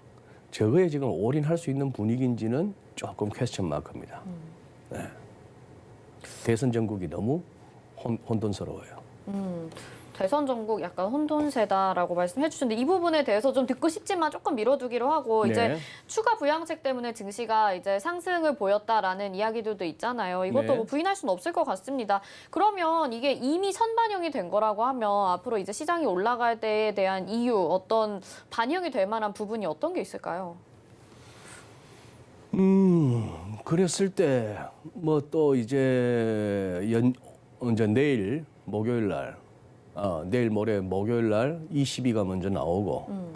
저거에 지금 올인할 수 있는 분위기인지는 조금 퀘스천 마크입니다. 네. 대선 전국이 너무 혼돈스러워요. 대선 전국 약간 혼돈세다라고 말씀해 주셨는데 이 부분에 대해서 좀 듣고 싶지만 조금 미뤄두기로 하고 이제 네. 추가 부양책 때문에 증시가 이제 상승을 보였다라는 이야기들도 있잖아요. 이것도 네. 뭐 부인할 수는 없을 것 같습니다. 그러면 이게 이미 선반영이 된 거라고 하면 앞으로 이제 시장이 올라갈 때에 대한 이유, 어떤 반영이 될 만한 부분이 어떤 게 있을까요? 그랬을 때 뭐 또 이제 내일 목요일 날 내일 모레 목요일 날 22가 먼저 나오고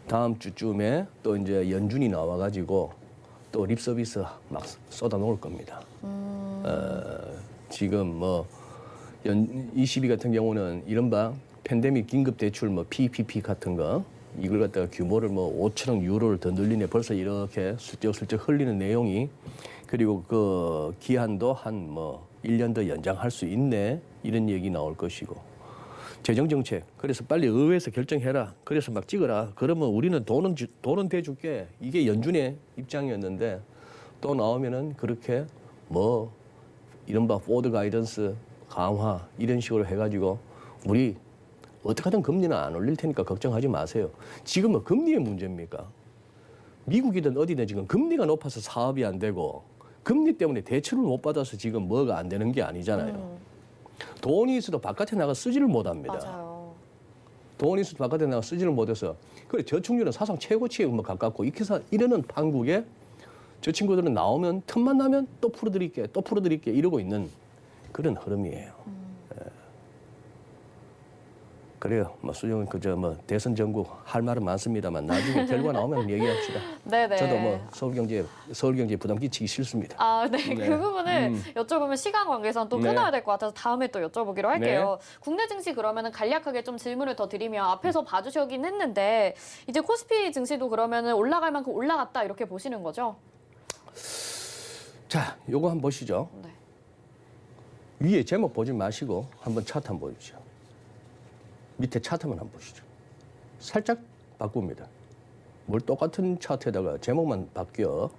다음 주쯤에 또 이제 연준이 나와가지고 또 립 서비스 막 쏟아 놓을 겁니다. 지금 뭐 22 같은 경우는 이른바 팬데믹 긴급 대출 뭐 PPP 같은 거 이걸 갖다가 규모를 뭐 5천억 유로를 더 늘리네 벌써 이렇게 슬쩍슬쩍 흘리는 내용이 그리고 그 기한도 한 뭐 1년 더 연장할 수 있네 이런 얘기 나올 것이고 재정정책 그래서 빨리 의회에서 결정해라 그래서 막 찍어라 그러면 우리는 돈은 대줄게 이게 연준의 입장이었는데 또 나오면은 그렇게 뭐 이른바 포드 가이던스 강화 이런 식으로 해가지고 우리 어떻게든 금리는 안 올릴 테니까 걱정하지 마세요. 지금은 금리의 문제입니까? 미국이든 어디든 지금 금리가 높아서 사업이 안 되고 금리 때문에 대출을 못 받아서 지금 뭐가 안 되는 게 아니잖아요. 돈이 있어도 바깥에 나가 쓰지를 못합니다. 맞아요. 돈이 있어도 바깥에 나가 쓰지를 못해서 그래 저축률은 사상 최고치에 뭐 가깝고 이러는 판국에 저 친구들은 나오면 틈만 나면 또 풀어드릴게 이러고 있는 그런 흐름이에요. 그래요. 뭐 수정은 그저 뭐 대선 전국 할 말은 많습니다만 나중에 결과 나오면 얘기합시다. 네네. 저도 뭐 서울경제 부담 끼치기 싫습니다. 아, 네. 네. 그 부분을 여쭤보면 시간 관계상 또 네. 끊어야 될 것 같아서 다음에 또 여쭤보기로 할게요. 국내 증시 그러면은 간략하게 좀 질문을 더 드리면 앞에서 봐주셨긴 했는데 이제 코스피 증시도 그러면은 올라갈 만큼 올라갔다 이렇게 보시는 거죠? 자, 요거 한번 보시죠. 네. 위에 제목 보지 마시고 한번 차트 한번 보십시오. 밑에 차트만 한번 보시죠. 살짝 바꿉니다. 뭘 똑같은 차트에다가 제목만 바뀌어.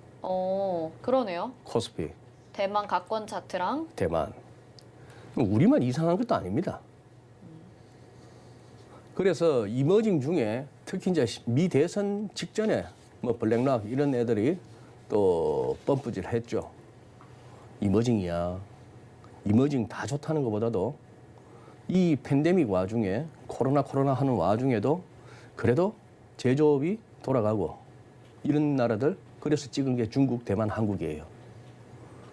그러네요. 코스피, 대만 가권 차트랑 대만. 우리만 이상한 것도 아닙니다. 그래서 이머징 중에 특히 이제 미 대선 직전에 뭐 블랙락 이런 애들이 또 펌프질 했죠. 이머징이야. 이머징 다 좋다는 것보다도 이 팬데믹 와중에 코로나 하는 와중에도 그래도 제조업이 돌아가고 이런 나라들 그래서 찍은 게 중국, 대만, 한국이에요.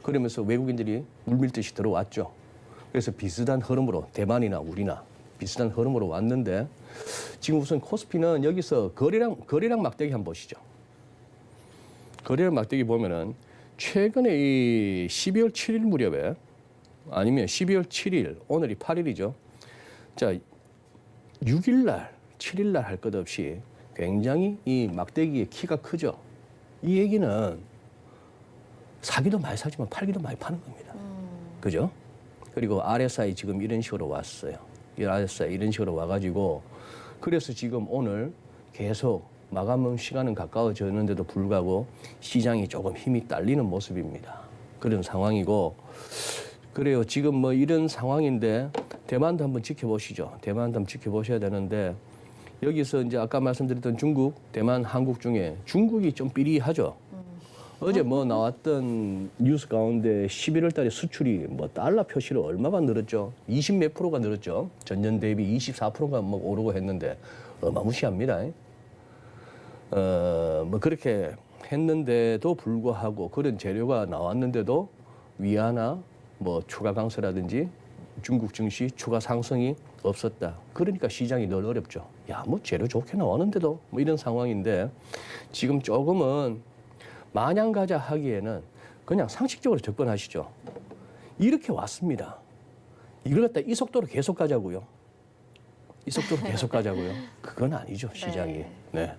그러면서 외국인들이 물밀듯이 들어왔죠. 그래서 비슷한 흐름으로 대만이나 우리나 비슷한 흐름으로 왔는데 지금 우선 코스피는 여기서 거래량 막대기 한번 보시죠. 거래량 막대기 보면은 최근에 이 12월 7일 무렵에 아니면 12월 7일 오늘이 8일이죠. 자, 6일 날, 7일 날 할 것 없이 굉장히 이 막대기의 키가 크죠. 이 얘기는 사기도 많이 사지만 팔기도 많이 파는 겁니다. 그죠? 그리고 RSI 지금 이런 식으로 왔어요. 이 RSI 이런 식으로 와가지고 그래서 지금 오늘 계속 마감 시간은 가까워졌는데도 불구하고 시장이 조금 힘이 딸리는 모습입니다. 그런 상황이고 그래요. 지금 뭐 이런 상황인데 대만도 한번 지켜보시죠. 대만도 한번 지켜보셔야 되는데 여기서 이제 아까 말씀드렸던 중국, 대만, 한국 중에 중국이 좀 삐리하죠. 어제 뭐 나왔던 뉴스 가운데 11월 달에 수출이 뭐 달러 표시로 얼마가 늘었죠? 20 몇 프로가 늘었죠. 전년 대비 24%가 뭐 오르고 했는데 어마무시합니다. 뭐 그렇게 했는데도 불구하고 그런 재료가 나왔는데도 위안화 뭐 추가 강세라든지 중국 증시 추가 상승이 없었다. 그러니까 시장이 늘 어렵죠. 야, 뭐 재료 좋게 나왔는데도 뭐 이런 상황인데 지금 조금은 마냥 가자 하기에는 그냥 상식적으로 접근하시죠. 이렇게 왔습니다. 이걸 갖다 이 속도로 계속 가자고요. 이 속도로 계속 가자고요. 그건 아니죠, 시장이. 네.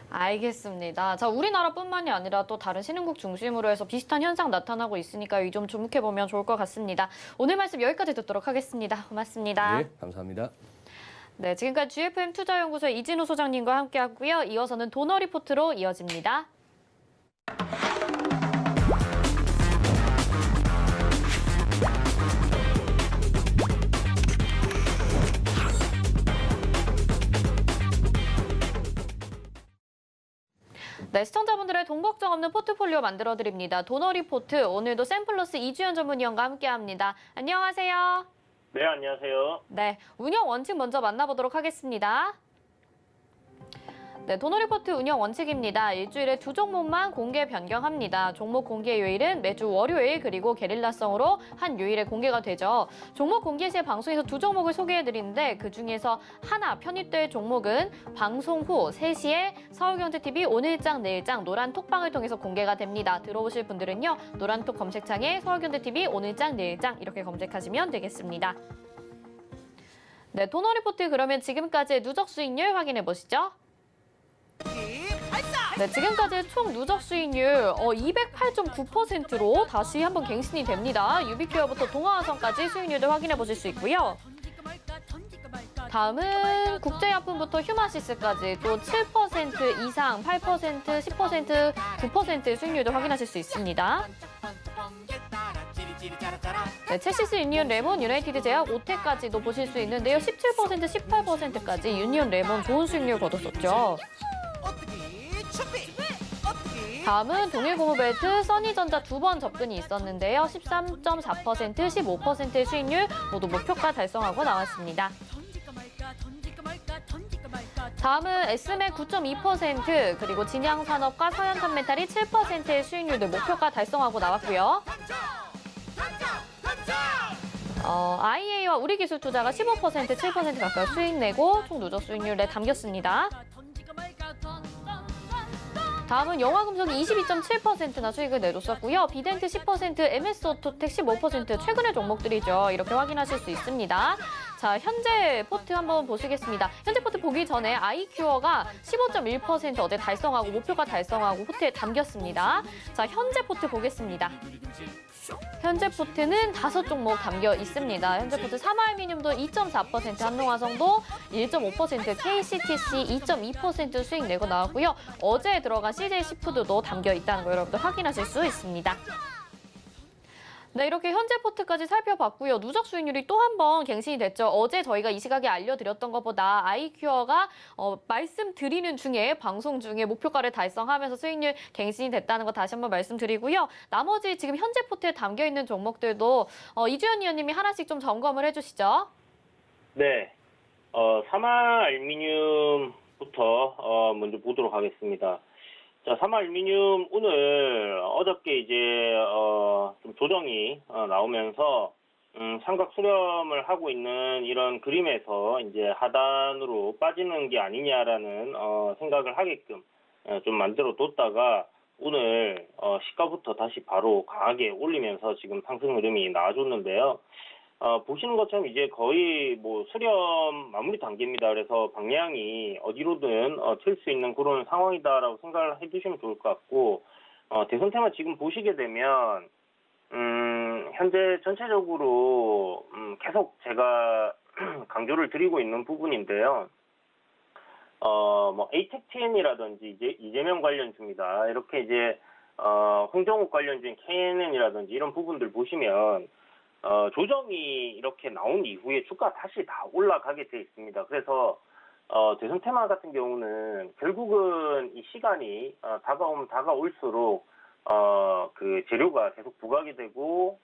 알겠습니다. 자, 우리나라뿐만이 아니라 또 다른 신흥국 중심으로 해서 비슷한 현상 나타나고 있으니까 이 좀 주목해보면 좋을 것 같습니다. 오늘 말씀 여기까지 듣도록 하겠습니다. 고맙습니다. 네, 감사합니다. 네, 지금까지 GFM 투자연구소의 이진우 소장님과 함께하고요. 이어서는 도너 리포트로 이어집니다. 네, 시청자분들의 돈 걱정 없는 포트폴리오 만들어드립니다. 도너리포트, 오늘도 샘플러스 이주연 전문위원과 함께합니다. 안녕하세요. 네, 안녕하세요. 네, 운영 원칙 먼저 만나보도록 하겠습니다. 네, 도너리포트 운영 원칙입니다. 일주일에 2종목만 공개 변경합니다. 종목 공개 요일은 매주 월요일 그리고 게릴라성으로 한 요일에 공개가 되죠. 종목 공개 시에 방송에서 2종목을 소개해드리는데 그중에서 하나 편입될 종목은 방송 후 3시에 서울경제TV 오늘장 내일장 노란톡방을 통해서 공개가 됩니다. 들어오실 분들은요. 노란톡 검색창에 서울경제TV 오늘장 내일장 이렇게 검색하시면 되겠습니다. 네, 도너리포트 그러면 지금까지의 누적 수익률 확인해 보시죠. 네, 지금까지 총 누적 수익률 208.9%로 다시 한번 갱신이 됩니다. 유비큐어부터 동아화성까지 수익률을 확인해 보실 수 있고요. 다음은 국제약품부터 휴마시스까지 또 7% 이상, 8%, 10%, 9% 수익률도 확인하실 수 있습니다. 네, 첼시스 유니온 레몬, 유나이티드 제약, 오텍까지도 보실 수 있는데요. 17%, 18%까지 유니온 레몬 좋은 수익률 거뒀었죠. 다음은 동일고무벨트, 써니전자 2번 접근이 있었는데요. 13.4%, 15%의 수익률 모두 목표가 달성하고 나왔습니다. 다음은 에스맥 9.2%, 그리고 진양산업과 서현탄메탈이 7%의 수익률들 목표가 달성하고 나왔고요. IA와 우리기술투자가 15%, 7% 가까이 수익 내고 총 누적 수익률에 담겼습니다. 다음은 영화금속이 22.7%나 수익을 내줬었고요. 비덴트 10%, MS오토텍 15% 최근의 종목들이죠. 이렇게 확인하실 수 있습니다. 자, 현재 포트 한번 보시겠습니다. 현재 포트 보기 전에 아이큐어가 15.1% 어제 달성하고 목표가 달성하고 포트에 담겼습니다. 자, 현재 포트 보겠습니다. 현재 포트는 5종목 담겨 있습니다. 현재 포트 삼화알미늄도 2.4%, 한동화성도 1.5%, KCTC 2.2% 수익 내고 나왔고요. 어제 들어간 CJ시푸드도 담겨 있다는 거 여러분들 확인하실 수 있습니다. 네, 이렇게 현재 포트까지 살펴봤고요. 누적 수익률이 또 한 번 갱신이 됐죠. 어제 저희가 이 시각에 알려드렸던 것보다 아이큐어가 말씀드리는 중에 방송 중에 목표가를 달성하면서 수익률 갱신이 됐다는 거 다시 한번 말씀드리고요. 나머지 지금 현재 포트에 담겨있는 종목들도 이주연 위원님이 하나씩 좀 점검을 해주시죠. 네, 삼화알미늄부터 먼저 보도록 하겠습니다. 자, 삼화알미늄 오늘 어저께 이제 좀 조정이 나오면서 삼각 수렴을 하고 있는 이런 그림에서 이제 하단으로 빠지는 게 아니냐라는 생각을 하게끔 좀 만들어 뒀다가 오늘 시가부터 다시 바로 강하게 올리면서 지금 상승 흐름이 나와줬는데요. 보시는 것처럼 이제 거의 뭐 수렴 마무리 단계입니다. 그래서 방향이 어디로든 튈 수 있는 그런 상황이다라고 생각을 해두시면 좋을 것 같고, 대선 테마 지금 보시게 되면 현재 전체적으로 계속 제가 강조를 드리고 있는 부분인데요. 뭐 ATEC-TN이라든지 이제 이재명 관련주입니다. 이렇게 이제 홍정욱 관련주인 KNN이라든지 이런 부분들 보시면 조정이 이렇게 나온 이후에 주가 다시 다 올라가게 돼 있습니다. 그래서 대선 테마 같은 경우는 결국은 이 시간이 다가오면 다가올수록 그 재료가 계속 부각이 되고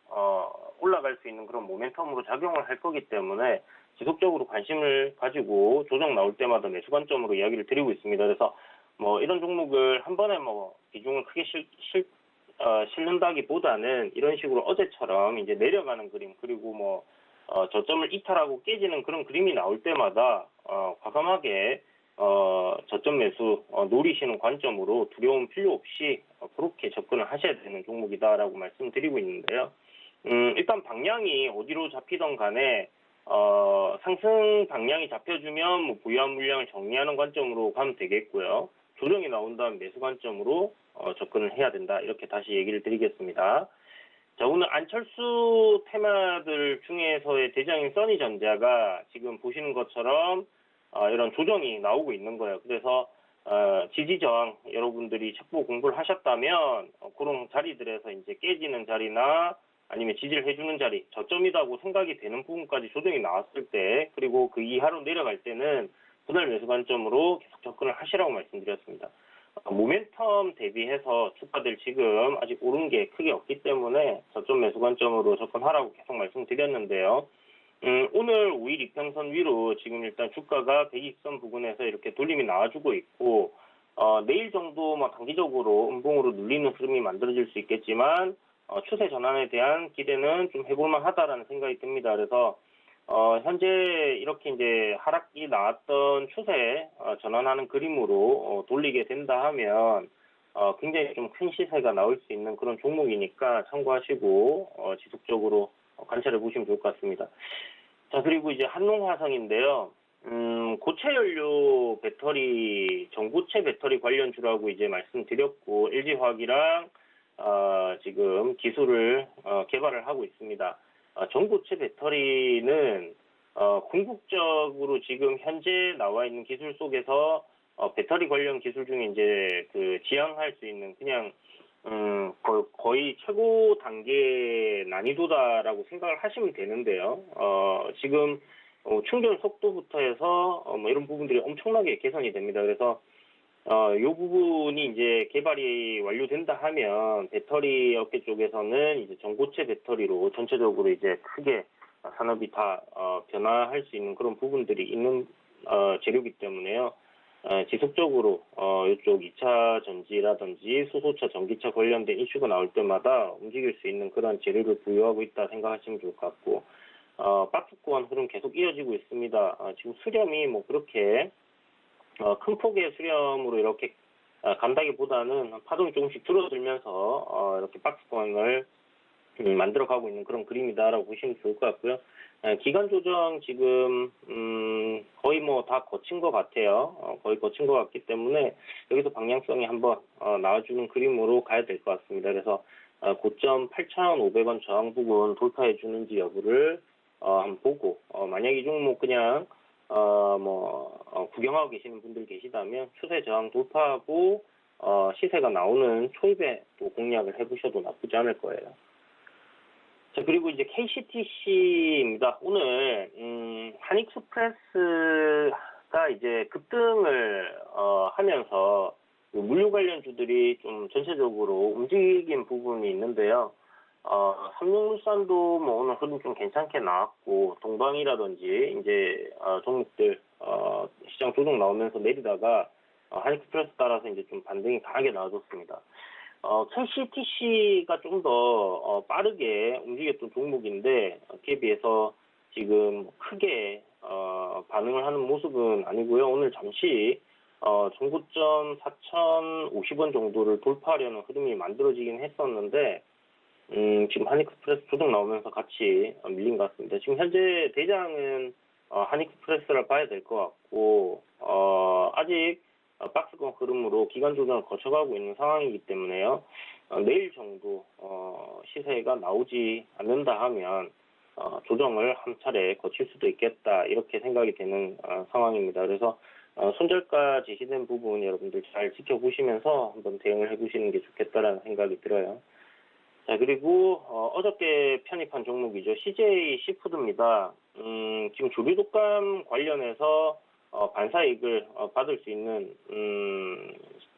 올라갈 수 있는 그런 모멘텀으로 작용을 할 거기 때문에 지속적으로 관심을 가지고 조정 나올 때마다 매수 관점으로 이야기를 드리고 있습니다. 그래서 뭐 이런 종목을 한 번에 뭐 비중을 크게 실른다기보다는 이런 식으로 어제처럼 이제 내려가는 그림, 그리고 뭐 저점을 이탈하고 깨지는 그런 그림이 나올 때마다 과감하게 저점 매수 노리시는 관점으로 두려움 필요 없이 그렇게 접근을 하셔야 되는 종목이다라고 말씀드리고 있는데요. 일단 방향이 어디로 잡히던 간에 상승 방향이 잡혀주면 뭐 부유한 물량을 정리하는 관점으로 가면 되겠고요. 조정이 나온 다음 매수 관점으로 접근을 해야 된다. 이렇게 다시 얘기를 드리겠습니다. 자, 오늘 안철수 테마들 중에서의 대장인 써니전자가 지금 보시는 것처럼 이런 조정이 나오고 있는 거예요. 그래서 지지저항 여러분들이 첩보 공부를 하셨다면 그런 자리들에서 이제 깨지는 자리나 아니면 지지를 해주는 자리, 저점이라고 생각이 되는 부분까지 조정이 나왔을 때, 그리고 그 이하로 내려갈 때는 분할 매수 관점으로 계속 접근을 하시라고 말씀드렸습니다. 모멘텀 대비해서 주가들 지금 아직 오른 게 크게 없기 때문에 저점 매수 관점으로 접근하라고 계속 말씀드렸는데요. 오늘 5일 이평선 위로 지금 일단 주가가 120선 부근에서 이렇게 돌림이 나와주고 있고, 내일 정도 단기적으로 음봉으로 눌리는 흐름이 만들어질 수 있겠지만, 추세 전환에 대한 기대는 좀 해볼만 하다라는 생각이 듭니다. 그래서, 현재 이렇게 이제 하락이 나왔던 추세 전환하는 그림으로 돌리게 된다 하면, 굉장히 좀 큰 시세가 나올 수 있는 그런 종목이니까 참고하시고, 지속적으로 관찰해 보시면 좋을 것 같습니다. 자, 그리고 이제 한농화성인데요. 고체연료 배터리, 전고체 배터리 관련주라고 이제 말씀드렸고, LG화학이랑, 지금 기술을, 개발을 하고 있습니다. 전고체 배터리는, 궁극적으로 지금 현재 나와 있는 기술 속에서, 배터리 관련 기술 중에 이제 지향할 수 있는 그냥, 거의 최고 단계 난이도다라고 생각을 하시면 되는데요. 지금 충전 속도부터 해서 이런 부분들이 엄청나게 개선이 됩니다. 그래서 이 부분이 이제 개발이 완료된다 하면 배터리 업계 쪽에서는 이제 전고체 배터리로 전체적으로 이제 크게 산업이 다 변화할 수 있는 그런 부분들이 있는 재료이기 때문에요. 지속적으로 이쪽 2차 전지라든지 수소차, 전기차 관련된 이슈가 나올 때마다 움직일 수 있는 그런 재료를 부여하고 있다 생각하시면 좋을 것 같고, 박스권 흐름 계속 이어지고 있습니다. 지금 수렴이 그렇게 큰 폭의 수렴으로 이렇게 간다기보다는 파동이 조금씩 줄어들면서 이렇게 박스권을 만들어가고 있는 그런 그림이다라고 보시면 좋을 것 같고요. 기간 조정 지금 거의 다 거친 것 같아요. 거의 거친 것 같기 때문에 여기서 방향성이 한번 나와주는 그림으로 가야 될 것 같습니다. 그래서 고점 8,500원 저항 부근 돌파해 주는지 여부를 한번 보고, 만약 이 종목 그냥 구경하고 계시는 분들 계시다면 추세 저항 돌파하고 시세가 나오는 초입에 또 공략을 해보셔도 나쁘지 않을 거예요. 자, 그리고 이제 KCTC입니다. 오늘 한익스프레스가 이제 급등을 하면서 물류 관련주들이 좀 전체적으로 움직인 부분이 있는데요. 삼성물산도 오늘 흐름 좀 괜찮게 나왔고, 동방이라든지 이제 종목들 시장 조정 나오면서 내리다가 한익스프레스 따라서 이제 좀 반등이 강하게 나와줬습니다. KCTC가 좀 더 빠르게 움직였던 종목인데, 그에 비해서 지금 크게 반응을 하는 모습은 아니고요. 오늘 잠시 종고점 4,050원 정도를 돌파하려는 흐름이 만들어지긴 했었는데, 지금 한익스프레스 조정 나오면서 같이 밀린 것 같습니다. 지금 현재 대장은 한익스프레스를 봐야 될 것 같고, 아직 박스권 흐름으로 기간 조정을 거쳐가고 있는 상황이기 때문에요. 내일 정도 시세가 나오지 않는다 하면 조정을 한 차례 거칠 수도 있겠다, 이렇게 생각이 되는 상황입니다. 그래서 손절가 제시된 부분 여러분들 잘 지켜보시면서 한번 대응을 해보시는 게 좋겠다라는 생각이 들어요. 자, 그리고 어저께 편입한 종목이죠. CJ 시푸드입니다. 지금 조류 독감 관련해서 반사이익을 받을 수 있는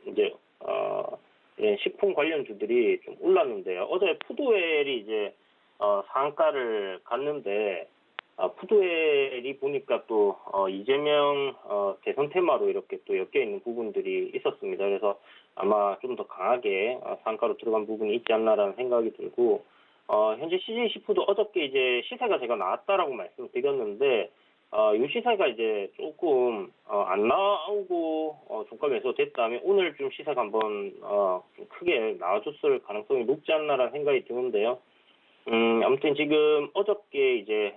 이제 식품 관련주들이 좀 올랐는데요. 어제 푸드웰이 이제 상한가를 갔는데, 푸드웰이 보니까 또 이재명 대선 테마로 이렇게 또 엮여 있는 부분들이 있었습니다. 그래서 아마 좀 더 강하게 상한가로 들어간 부분이 있지 않나라는 생각이 들고, 현재 CJ 시푸드 어저께 이제 시세가 제가 나왔다라고 말씀드렸는데, 이 시세가 이제 조금 안 나오고 종가 매수 됐다면 오늘 좀 시세가 한번 좀 크게 나와줬을 가능성이 높지 않나라는 생각이 드는데요. 아무튼 지금 어저께 이제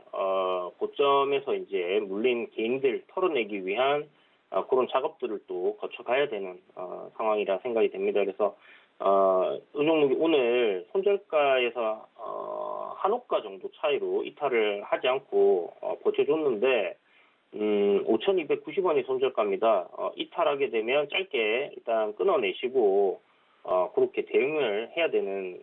고점에서 이제 물린 개인들 털어내기 위한 그런 작업들을 또 거쳐가야 되는 상황이라 생각이 됩니다. 그래서 이 종목이 오늘 손절가에서 한호가 정도 차이로 이탈을 하지 않고 버텨줬는데, 5,290원이 손절가입니다. 이탈하게 되면 짧게 일단 끊어내시고 그렇게 대응을 해야 되는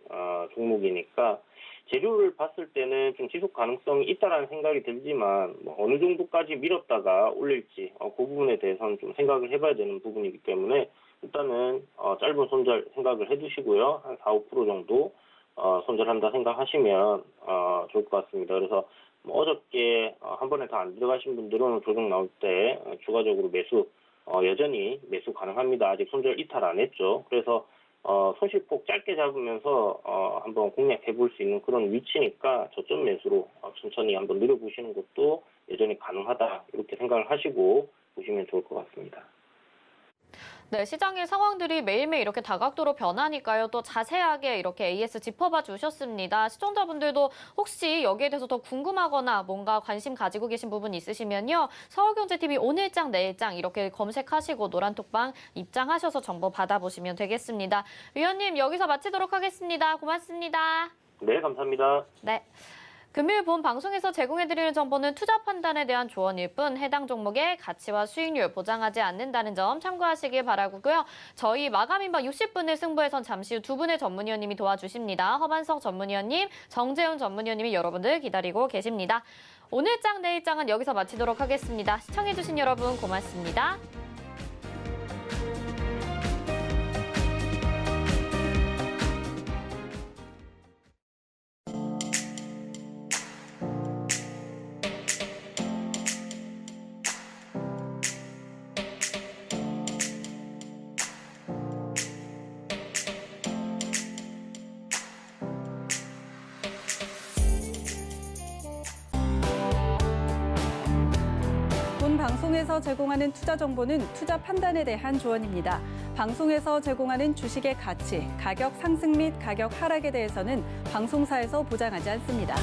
종목이니까 재료를 봤을 때는 좀 지속 가능성이 있다라는 생각이 들지만 뭐 어느 정도까지 밀었다가 올릴지 그 부분에 대해서는 좀 생각을 해봐야 되는 부분이기 때문에 일단은 짧은 손절 생각을 해두시고요. 한 4-5% 정도 손절한다 생각하시면 좋을 것 같습니다. 그래서 뭐 어저께 한 번에 다 안 들어가신 분들은 조정 나올 때 추가적으로 매수 여전히 매수 가능합니다. 아직 손절 이탈 안 했죠. 그래서 손실폭 짧게 잡으면서 한번 공략해 볼 수 있는 그런 위치니까 저점 매수로 천천히 한번 늘려보시는 것도 여전히 가능하다 이렇게 생각을 하시고 보시면 좋을 것 같습니다. 네, 시장의 상황들이 매일매일 이렇게 다각도로 변하니까요. 또 자세하게 이렇게 AS 짚어봐 주셨습니다. 시청자분들도 혹시 여기에 대해서 더 궁금하거나 뭔가 관심 가지고 계신 부분 있으시면요. 서울경제TV 오늘장 내일장 이렇게 검색하시고 노란톡방 입장하셔서 정보 받아보시면 되겠습니다. 위원님 여기서 마치도록 하겠습니다. 고맙습니다. 네, 감사합니다. 네. 금요일 본 방송에서 제공해드리는 정보는 투자 판단에 대한 조언일 뿐 해당 종목의 가치와 수익률 보장하지 않는다는 점 참고하시길 바라고요. 저희 마감인방 60분을 승부해선 잠시 후 두 분의 전문위원님이 도와주십니다. 허반석 전문위원님, 정재훈 전문위원님이 여러분들 기다리고 계십니다. 오늘장 내일장은 여기서 마치도록 하겠습니다. 시청해주신 여러분 고맙습니다. 본 방송에서 제공하는 투자 정보는 투자 판단에 대한 조언입니다. 방송에서 제공하는 주식의 가치, 가격 상승 및 가격 하락에 대해서는 방송사에서 보장하지 않습니다.